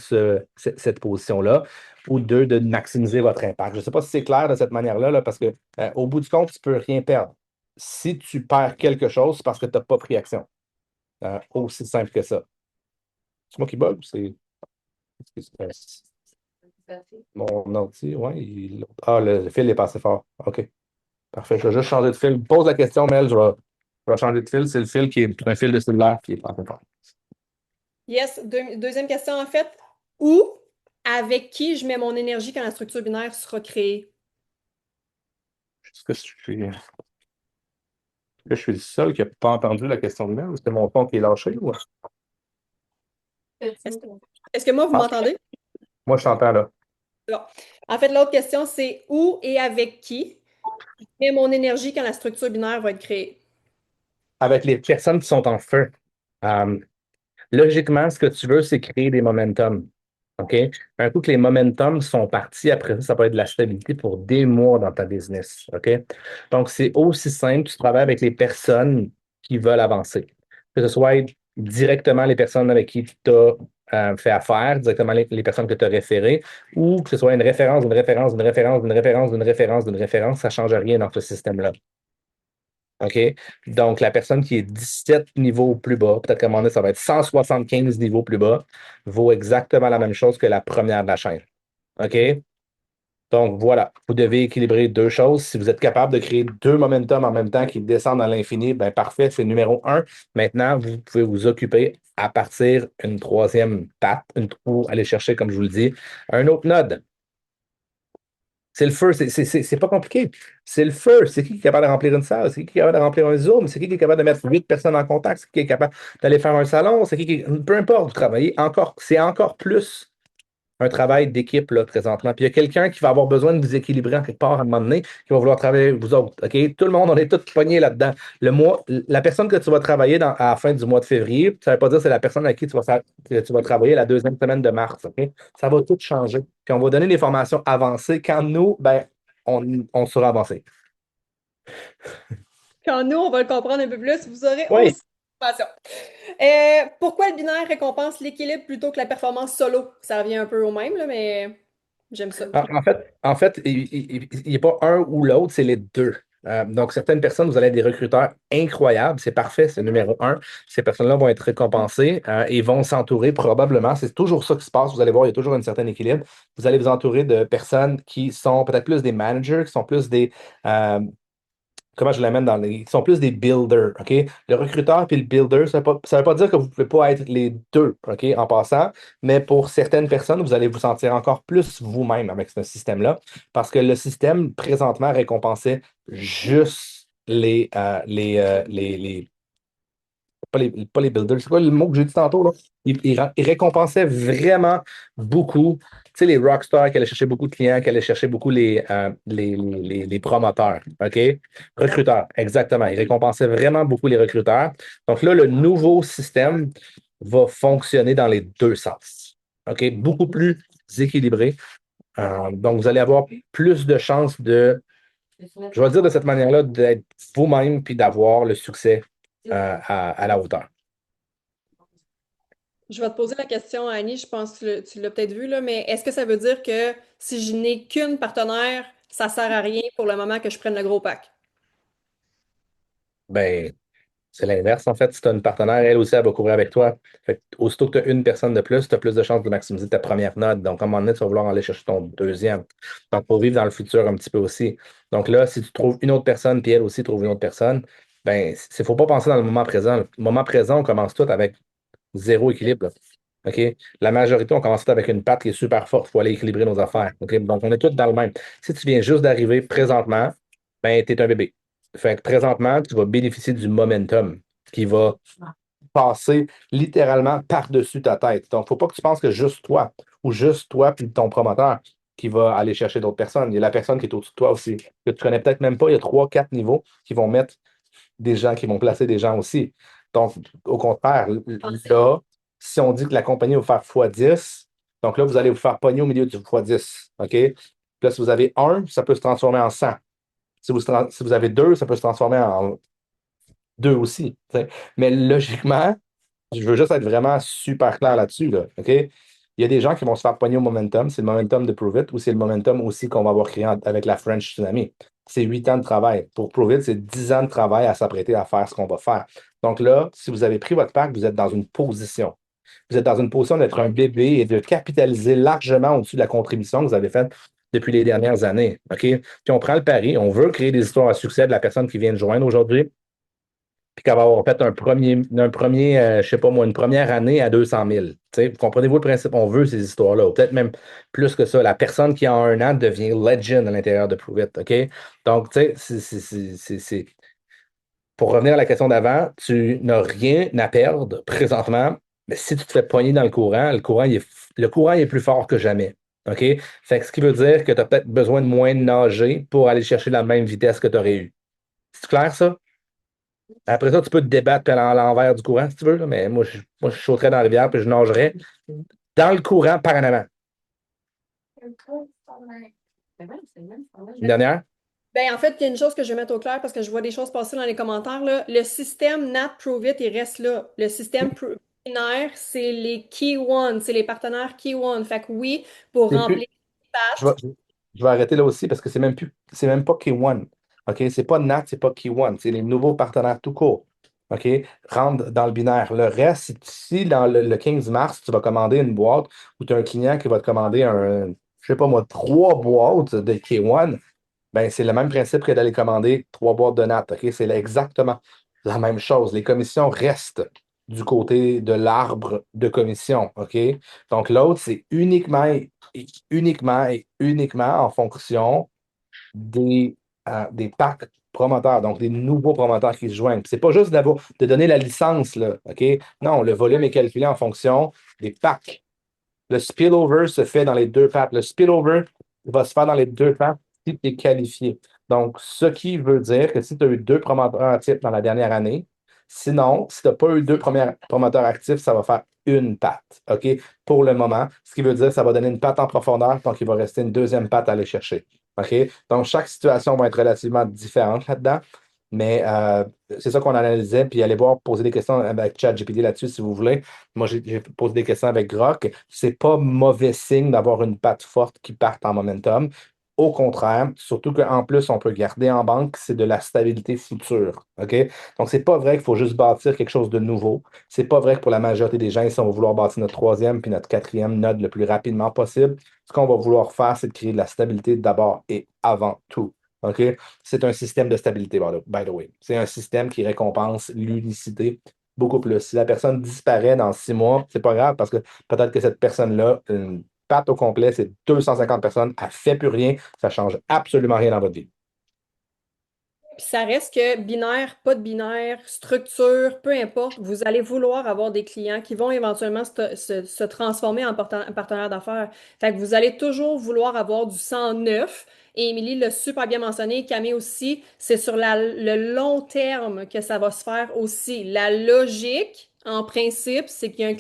cette position-là, ou deux, de maximiser votre impact. Je ne sais pas si c'est clair de cette manière-là, là, parce que au bout du compte, tu ne peux rien perdre. Si tu perds quelque chose, c'est parce que tu n'as pas pris action. Aussi simple que ça. C'est moi qui bug, c'est. Mon ordi, oui. Ah, le fil est passé fort. OK. Parfait. Je vais juste changer de fil. Pose la question, Mel. Je vais changer de fil. C'est le fil qui est un fil de cellulaire qui est passé fort. Yes. Deuxième question, en fait. Où, avec qui je mets mon énergie quand la structure binaire sera créée? Est-ce que je suis le seul qui n'a pas entendu la question de Mel ou c'est mon fond qui est lâché? Ou... Est-ce que moi, vous Ah, m'entendez? moi, je t'entends là. Bon. En fait, l'autre question, c'est où et avec qui je mets mon énergie quand la structure binaire va être créée? Avec les personnes qui sont en feu, euh, logiquement, ce que tu veux, c'est créer des momentum. OK? Un coup que les momentum sont partis, après ça, ça peut être de la stabilité pour des mois dans ta business. OK? Donc, c'est aussi simple, tu travailles avec les personnes qui veulent avancer. Que ce soit directement les personnes avec qui tu as fait affaire, directement les personnes que tu as référées, ou que ce soit une référence, une référence, une référence, une référence, une référence, une référence, ça ne change rien dans ce système-là. OK? Donc, la personne qui est 17 niveaux plus bas, peut-être qu'à un moment donné, ça va être 175 niveaux plus bas, vaut exactement la même chose que la première de la chaîne. OK? Donc, voilà, vous devez équilibrer deux choses. Si vous êtes capable de créer deux momentum en même temps qui descendent à l'infini, ben parfait, c'est numéro un. Maintenant, vous pouvez vous occuper à partir une troisième patte, ou aller chercher, comme je vous le dis, un autre node. C'est le feu, c'est pas compliqué. C'est le feu. C'est qui est capable de remplir une salle? C'est qui est capable de remplir un Zoom? C'est qui est capable de mettre 8 personnes en contact? C'est qui est capable d'aller faire un salon? Peu importe, vous travaillez encore. C'est encore plus un travail d'équipe là, présentement. Puis il y a quelqu'un qui va avoir besoin de vous équilibrer en quelque part à un moment donné, qui va vouloir travailler avec vous autres. OK? Tout le monde, on est tous pognés là-dedans. La personne que tu vas travailler à la fin du mois de février, ça ne veut pas dire que c'est la personne avec qui que tu vas travailler la deuxième semaine de mars. OK? Ça va tout changer. Puis on va donner des formations avancées quand nous, ben, on sera avancé. Quand nous, on va le comprendre un peu plus, vous aurez Oui. aussi d'informations. Pourquoi le binaire récompense l'équilibre plutôt que la performance solo? Ça revient un peu au même, là, mais j'aime ça. En fait, il n'y a pas un ou l'autre, c'est les deux. Donc, certaines personnes, vous allez être des recruteurs incroyables, c'est parfait, c'est numéro un. Ces personnes-là vont être récompensées et vont s'entourer probablement, c'est toujours ça qui se passe, vous allez voir, il y a toujours un certain équilibre. Vous allez vous entourer de personnes qui sont peut-être plus des managers, qui sont plus euh, comment je l'amène ils sont plus des builders, OK? Le recruteur puis le builder, ça veut pas dire que vous ne pouvez pas être les deux, OK, en passant, mais pour certaines personnes, vous allez vous sentir encore plus vous-même avec ce système-là, parce que le système, présentement, récompensait juste pas les builders, c'est quoi le mot que j'ai dit tantôt, là? Il récompensait vraiment beaucoup, tu sais, les rockstars qui allaient chercher beaucoup de clients, qui allaient chercher beaucoup les promoteurs, OK? Recruteurs, exactement. Il récompensait vraiment beaucoup les recruteurs. Donc là, le nouveau système va fonctionner dans les deux sens, OK? Beaucoup plus équilibré. Donc, vous allez avoir plus de chances je vais dire de cette manière-là, d'être vous-même puis d'avoir le succès à la hauteur. Je vais te poser la question, Annie, je pense que tu l'as peut-être vu, là, mais est-ce que ça veut dire que si je n'ai qu'une partenaire, ça sert à rien pour le moment que je prenne le gros pack? Ben, c'est l'inverse, en fait. Si tu as une partenaire, elle aussi, elle va courir avec toi. Fait que, aussitôt que tu as une personne de plus, tu as plus de chances de maximiser ta première note. Donc, à un moment donné, tu vas vouloir aller chercher ton deuxième. Donc, pour vivre dans le futur un petit peu aussi. Donc là, si tu trouves une autre personne, puis elle aussi trouve une autre personne, ben, il faut pas penser dans le moment présent. Le moment présent, on commence tout avec zéro équilibre, là. OK? La majorité, on commence tout avec une patte qui est super forte. Il faut aller équilibrer nos affaires. OK? Donc, on est tous dans le même. Si tu viens juste d'arriver présentement, ben, tu es un bébé. Fait que présentement, tu vas bénéficier du momentum qui va passer littéralement par-dessus ta tête. Donc, il ne faut pas que tu penses que juste toi ou juste toi puis ton promoteur qui va aller chercher d'autres personnes. Il y a la personne qui est au-dessus de toi aussi, que tu ne connais peut-être même pas. Il y a 3, 4 niveaux qui vont mettre des gens, qui vont placer des gens aussi. Donc, au contraire, là, si on dit que la compagnie va faire x10, donc là, vous allez vous faire pogner au milieu du x10. OK? Puis là, si vous avez un, ça peut se transformer en 100. Si vous avez deux, ça peut se transformer en deux aussi. T'sais. Mais logiquement, je veux juste être vraiment super clair là-dessus. Là, OK? Il y a des gens qui vont se faire pogner au momentum. C'est le momentum de Prove It ou c'est le momentum aussi qu'on va avoir créé avec la French Tsunami. C'est 8 ans de travail. Pour Prove It, c'est 10 ans de travail à s'apprêter à faire ce qu'on va faire. Donc là, si vous avez pris votre pack, vous êtes dans une position. Vous êtes dans une position d'être un bébé et de capitaliser largement au-dessus de la contribution que vous avez faite depuis les dernières années. OK? Puis on prend le pari, on veut créer des histoires à succès de la personne qui vient de joindre aujourd'hui, puis qu'elle va avoir fait je sais pas moi, une première année à 200 000. Tu sais, vous comprenez-vous le principe? On veut ces histoires-là. Ou peut-être même plus que ça. La personne qui a un an devient legend à l'intérieur de Prove It. OK? Donc, tu sais, pour revenir à la question d'avant, tu n'as rien à perdre présentement, mais si tu te fais pogner dans le courant il est plus fort que jamais. OK? Fait que ce qui veut dire que tu as peut-être besoin de moins nager pour aller chercher la même vitesse que tu aurais eu. C'est clair, ça? Après ça, tu peux te débattre à l'envers du courant si tu veux, là, mais moi, je sauterais dans la rivière puis je nagerais dans le courant par en avant. Une dernière? Ben, en fait, il y a une chose que je vais mettre au clair parce que je vois des choses passer dans les commentaires, là. Le système NAT Prove It, il reste là. Le système binaire, c'est les Key One, c'est les partenaires Key One. Fait que oui, pour C'est plus. remplir les Je vais, pattes, je vais arrêter là aussi parce que c'est même pas K1. OK? C'est pas Nat, c'est pas Key1, c'est les nouveaux partenaires tout court. OK? Rentre dans le binaire. Le reste, si dans le 15 mars, tu vas commander une boîte ou tu as un client qui va te commander je sais pas moi, 3 boîtes de K1, ben, c'est le même principe que d'aller commander 3 boîtes de nattes. OK? C'est exactement la même chose. Les commissions restent du côté de l'arbre de commission. OK? Donc, l'autre, c'est uniquement en fonction des packs promoteurs, donc des nouveaux promoteurs qui se joignent. C'est pas juste de donner la licence, là, OK? Non, le volume est calculé en fonction des packs. Le spillover se fait dans les deux packs. Le spillover va se faire dans les deux packs si tu es qualifié. Donc, ce qui veut dire que si tu as eu 2 promoteurs actifs dans la dernière année, sinon, si tu n'as pas eu 2 promoteurs actifs, ça va faire une patte, OK? Pour le moment, ce qui veut dire que ça va donner une patte en profondeur, donc il va rester une deuxième patte à aller chercher. OK? Donc, chaque situation va être relativement différente là-dedans. Mais c'est ça qu'on analysait, puis allez voir, poser des questions avec ChatGPT là-dessus si vous voulez. Moi, j'ai posé des questions avec Grok. C'est pas mauvais signe d'avoir une patte forte qui parte en momentum. Au contraire, surtout qu'en plus, on peut garder en banque, c'est de la stabilité future. OK? Donc, c'est pas vrai qu'il faut juste bâtir quelque chose de nouveau. C'est pas vrai que pour la majorité des gens, si on va vouloir bâtir notre troisième puis notre quatrième node le plus rapidement possible, ce qu'on va vouloir faire, c'est de créer de la stabilité d'abord et avant tout. OK? C'est un système de stabilité, by the way. C'est un système qui récompense l'unicité beaucoup plus. Si la personne disparaît dans 6 mois, c'est pas grave parce que peut-être que cette personne-là, une patte au complet, c'est 250 personnes, elle ne fait plus rien, ça ne change absolument rien dans votre vie. Puis ça reste que binaire, pas de binaire, structure, peu importe, vous allez vouloir avoir des clients qui vont éventuellement se transformer en partenaire d'affaires. Fait que vous allez toujours vouloir avoir du 109. Et Émilie l'a super bien mentionné, Camille aussi, c'est sur le long terme que ça va se faire aussi. La logique, en principe, c'est qu'il y a un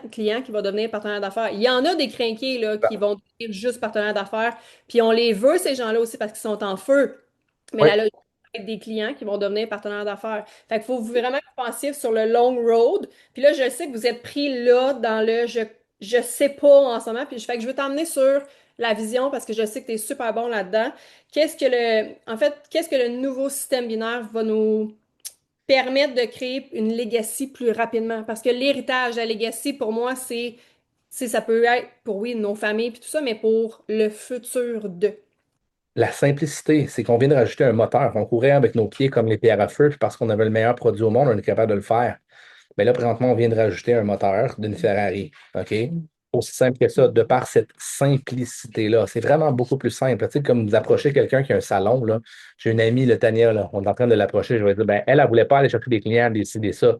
client qui va devenir partenaire d'affaires. Il y en a des crinqués là, qui vont devenir juste partenaire d'affaires, puis on les veut, ces gens-là aussi, parce qu'ils sont en feu. Mais Oui, la logique, des clients qui vont devenir partenaires d'affaires. Fait qu'il faut vraiment que vous pensiez sur le long road. Puis là, je sais que vous êtes pris là dans le je sais pas en ce moment. Puis fait que je veux t'emmener sur la vision parce que je sais que tu es super bon là-dedans. Qu'est-ce que le nouveau système binaire va nous permettre de créer une legacy plus rapidement? Parce que l'héritage, la legacy, pour moi, ça peut être pour, oui, nos familles puis tout ça, mais pour le futur de. la simplicité, c'est qu'on vient de rajouter un moteur. On courait avec nos pieds comme les pierres à feu, puis parce qu'on avait le meilleur produit au monde, on est capable de le faire. Mais là, présentement, on vient de rajouter un moteur d'une Ferrari. OK? Aussi simple que ça, de par cette simplicité-là. C'est vraiment beaucoup plus simple. Tu sais, comme vous approchez quelqu'un qui a un salon, là. J'ai une amie, le Tania, là, on est en train de l'approcher. Je vais dire, ben, elle ne voulait pas aller chercher des clients, décider ça.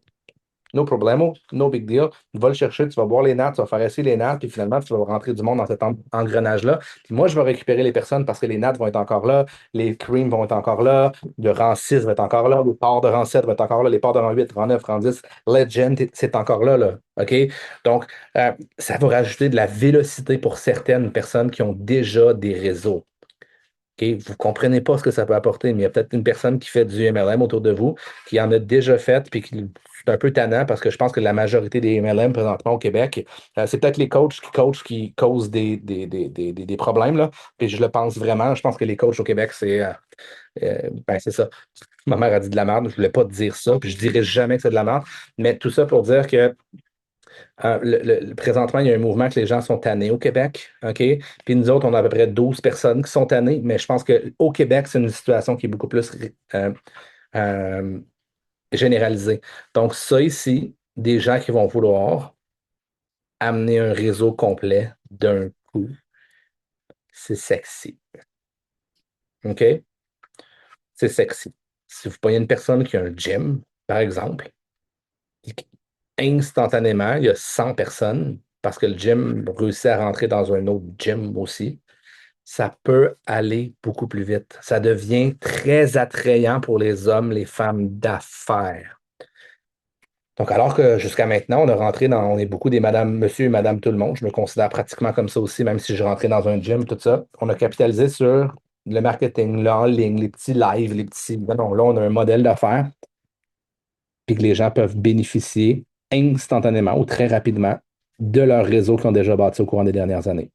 No problemo, no big deal. Tu vas le chercher, tu vas boire les nattes, tu vas faire essayer les nattes, puis finalement, tu vas rentrer du monde dans cet engrenage-là. Puis moi, je vais récupérer les personnes parce que les nattes vont être encore là, les creams vont être encore là, le rang 6 va être encore là, le port de rang 7 va être encore là, les ports de rang 8, rang 9, rang 10, Legend, c'est encore là, là. OK? Donc, ça va rajouter de la vélocité pour certaines personnes qui ont déjà des réseaux. OK? Vous ne comprenez pas ce que ça peut apporter, mais il y a peut-être une personne qui fait du MLM autour de vous, qui en a déjà fait, puis qui c'est un peu tannant parce que je pense que la majorité des MLM présentement au Québec, c'est peut-être les coachs qui causent des problèmes, là. Puis je le pense vraiment. Je pense que les coachs au Québec, ben c'est ça. Ma mère a dit de la merde. Je ne voulais pas te dire ça, puis je ne dirais jamais que c'est de la merde. Mais tout ça pour dire que présentement, il y a un mouvement que les gens sont tannés au Québec, OK? Puis nous autres, on a à peu près 12 personnes qui sont tannées, mais je pense qu'au Québec, c'est une situation qui est beaucoup plus euh, généralisée. Donc, ça ici, des gens qui vont vouloir amener un réseau complet d'un coup, c'est sexy. OK? C'est sexy. Si vous voyez une personne qui a un gym, par exemple, instantanément, il y a 100 personnes parce que le gym réussit à rentrer dans un autre gym aussi. Ça peut aller beaucoup plus vite. Ça devient très attrayant pour les hommes, les femmes d'affaires. Donc, alors que jusqu'à maintenant, on est beaucoup des madame, monsieur et madame tout le monde. Je me considère pratiquement comme ça aussi, même si je rentrais dans un gym, tout ça. On a capitalisé sur le marketing, le en ligne, les petits lives, les petits. Non, là, on a un modèle d'affaires, puis que les gens peuvent bénéficier instantanément ou très rapidement de leur réseau qu'ils ont déjà bâti au courant des dernières années.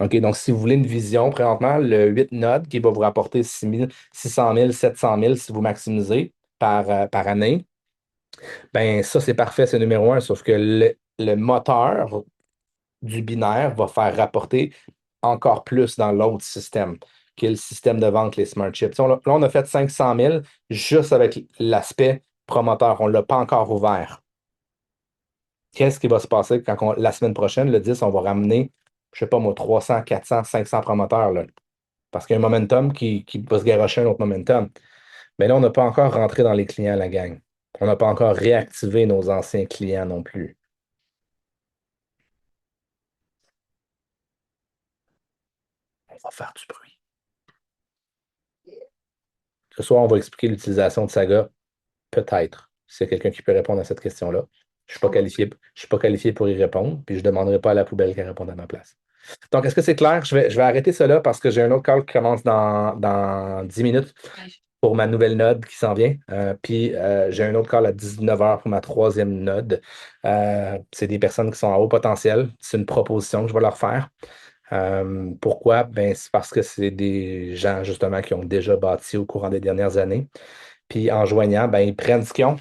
OK, donc si vous voulez une vision, présentement, le 8 nodes qui va vous rapporter 600 000, 700 000 si vous maximisez par année, ben ça, c'est parfait, c'est numéro un, sauf que le moteur du binaire va faire rapporter encore plus dans l'autre système, qui est le système de vente, les smart chips. Là, on a fait 500 000 juste avec l'aspect promoteur. On ne l'a pas encore ouvert. Qu'est-ce qui va se passer quand la semaine prochaine, le 10, on va ramener, je ne sais pas moi, 300, 400, 500 promoteurs, là, parce qu'il y a un momentum qui va se garrocher un autre momentum. Mais là, on n'a pas encore rentré dans les clients, la gang. On n'a pas encore réactivé nos anciens clients non plus. On va faire du bruit. Ce soir, on va expliquer l'utilisation de Saga. Peut-être. S'il y a quelqu'un qui peut répondre à cette question-là. Je suis pas qualifié pour y répondre, puis je ne demanderai pas à la poubelle qu'elle réponde à ma place. Donc, est-ce que c'est clair? Je vais arrêter cela parce que j'ai un autre call qui commence dans 10 minutes pour ma nouvelle node qui s'en vient. Puis j'ai un autre call à 19h pour ma troisième node. C'est des personnes qui sont à haut potentiel. C'est une proposition que je vais leur faire. Pourquoi? Ben, c'est parce que c'est des gens justement qui ont déjà bâti au courant des dernières années. Puis en joignant, ben, ils prennent ce qu'ils ont,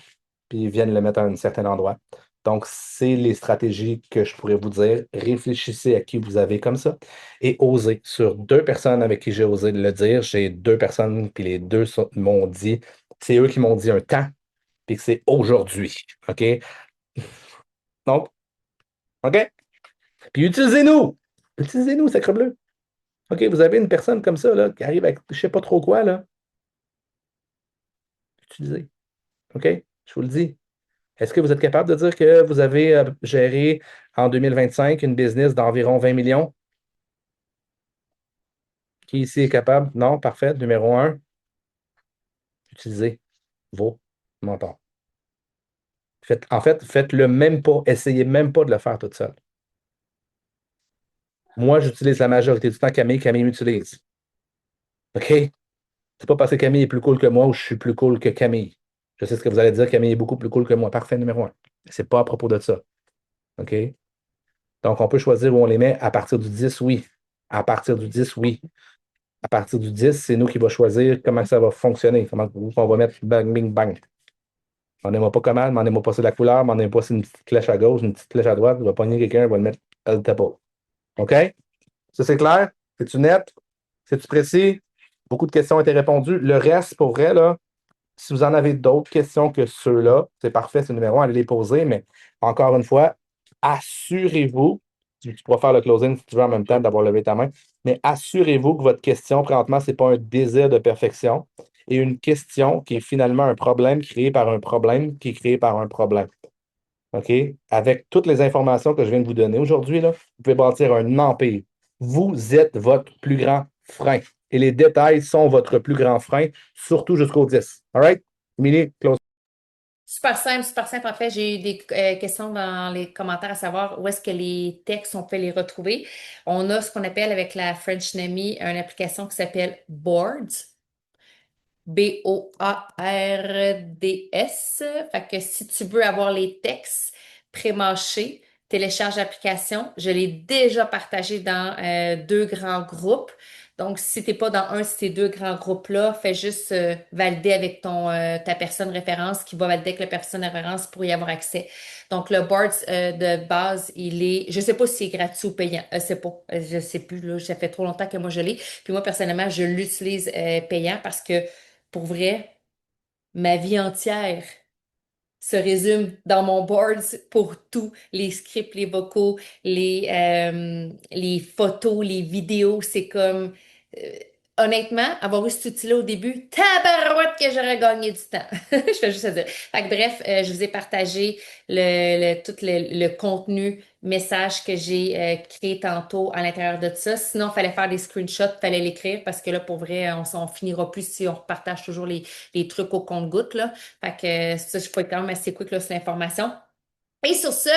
puis ils viennent le mettre à un certain endroit. Donc, c'est les stratégies que je pourrais vous dire. Réfléchissez à qui vous avez comme ça et osez. Sur deux personnes avec qui j'ai osé le dire, j'ai deux personnes, puis les deux m'ont dit, c'est eux qui m'ont dit un temps, puis que c'est aujourd'hui. OK? Donc, OK? Puis utilisez-nous! Utilisez-nous, sacre bleu. OK, vous avez une personne comme ça, là, qui arrive avec je ne sais pas trop quoi, là. Utilisez. OK? Je vous le dis. Est-ce que vous êtes capable de dire que vous avez géré en 2025 une business d'environ 20 millions? Qui ici est capable? Non, parfait. Numéro un, utilisez vos mentors. En fait, faites-le même pas. Essayez même pas de le faire toute seule. Moi, j'utilise la majorité du temps Camille m'utilise. OK? C'est pas parce que Camille est plus cool que moi ou je suis plus cool que Camille. Je sais ce que vous allez dire, Camille est beaucoup plus cool que moi. Parfait, numéro un. C'est pas à propos de ça. OK? Donc, on peut choisir où on les met à partir du 10, oui. À partir du 10, oui. À partir du 10, c'est nous qui va choisir comment ça va fonctionner, comment on va mettre bang, bing, bang. M'en aime pas comment, m'en aime pas c'est la couleur, m'en aime pas c'est une petite flèche à gauche, une petite flèche à droite, on va pogner quelqu'un, on va le mettre à le tapot. OK? Ça, c'est clair? C'est-tu net? C'est-tu précis? Beaucoup de questions ont été répondues. Le reste, pour vrai, là, si vous en avez d'autres questions que ceux-là, c'est parfait, c'est le numéro un, allez les poser, mais encore une fois, assurez-vous, tu pourras faire le closing si tu veux en même temps d'avoir levé ta main, mais assurez-vous que votre question, présentement, ce n'est pas un désir de perfection et une question qui est finalement un problème créé par un problème qui est créé par un problème. OK? Avec toutes les informations que je viens de vous donner aujourd'hui, là, vous pouvez bâtir un empire. Vous êtes votre plus grand frein. Et les détails sont votre plus grand frein, surtout jusqu'au 10. All right? Émilie, close. Super simple. En fait, j'ai eu des questions dans les commentaires à savoir où est-ce que les textes, on peut les retrouver. On a ce qu'on appelle avec la French Nami une application qui s'appelle Boards. Boards. Fait que si tu veux avoir les textes pré-mâchés, télécharge l'application. Je l'ai déjà partagé dans deux grands groupes. Donc, si t'es pas dans un de ces deux grands groupes-là, fais juste valider avec ta personne référence qui va valider avec la personne référence pour y avoir accès. Donc, le board de base, je sais pas si c'est gratuit ou payant. Je sais plus, là, ça fait trop longtemps que moi je l'ai. Puis moi, personnellement, je l'utilise payant parce que pour vrai, ma vie entière se résume dans mon board pour tout, les scripts, les vocaux, les photos, les vidéos. C'est comme, euh, honnêtement, avoir eu cet outil-là au début, tabarouette que j'aurais gagné du temps. Je fais juste à dire. Fait que bref, je vous ai partagé tout le contenu, message que j'ai créé tantôt à l'intérieur de ça. Sinon, il fallait faire des screenshots, il fallait l'écrire parce que là, pour vrai, on finira plus si on partage toujours les trucs au compte-gouttes, là. Fait que ça, je peux être quand même assez quick là, sur l'information. Et sur ce,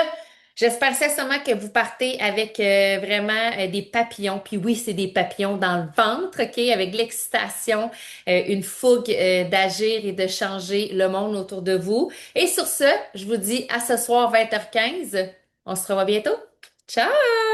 j'espère sincèrement que vous partez avec vraiment des papillons. Puis oui, c'est des papillons dans le ventre, OK? Avec de l'excitation, une fougue d'agir et de changer le monde autour de vous. Et sur ce, je vous dis à ce soir 20h15. On se revoit bientôt. Ciao!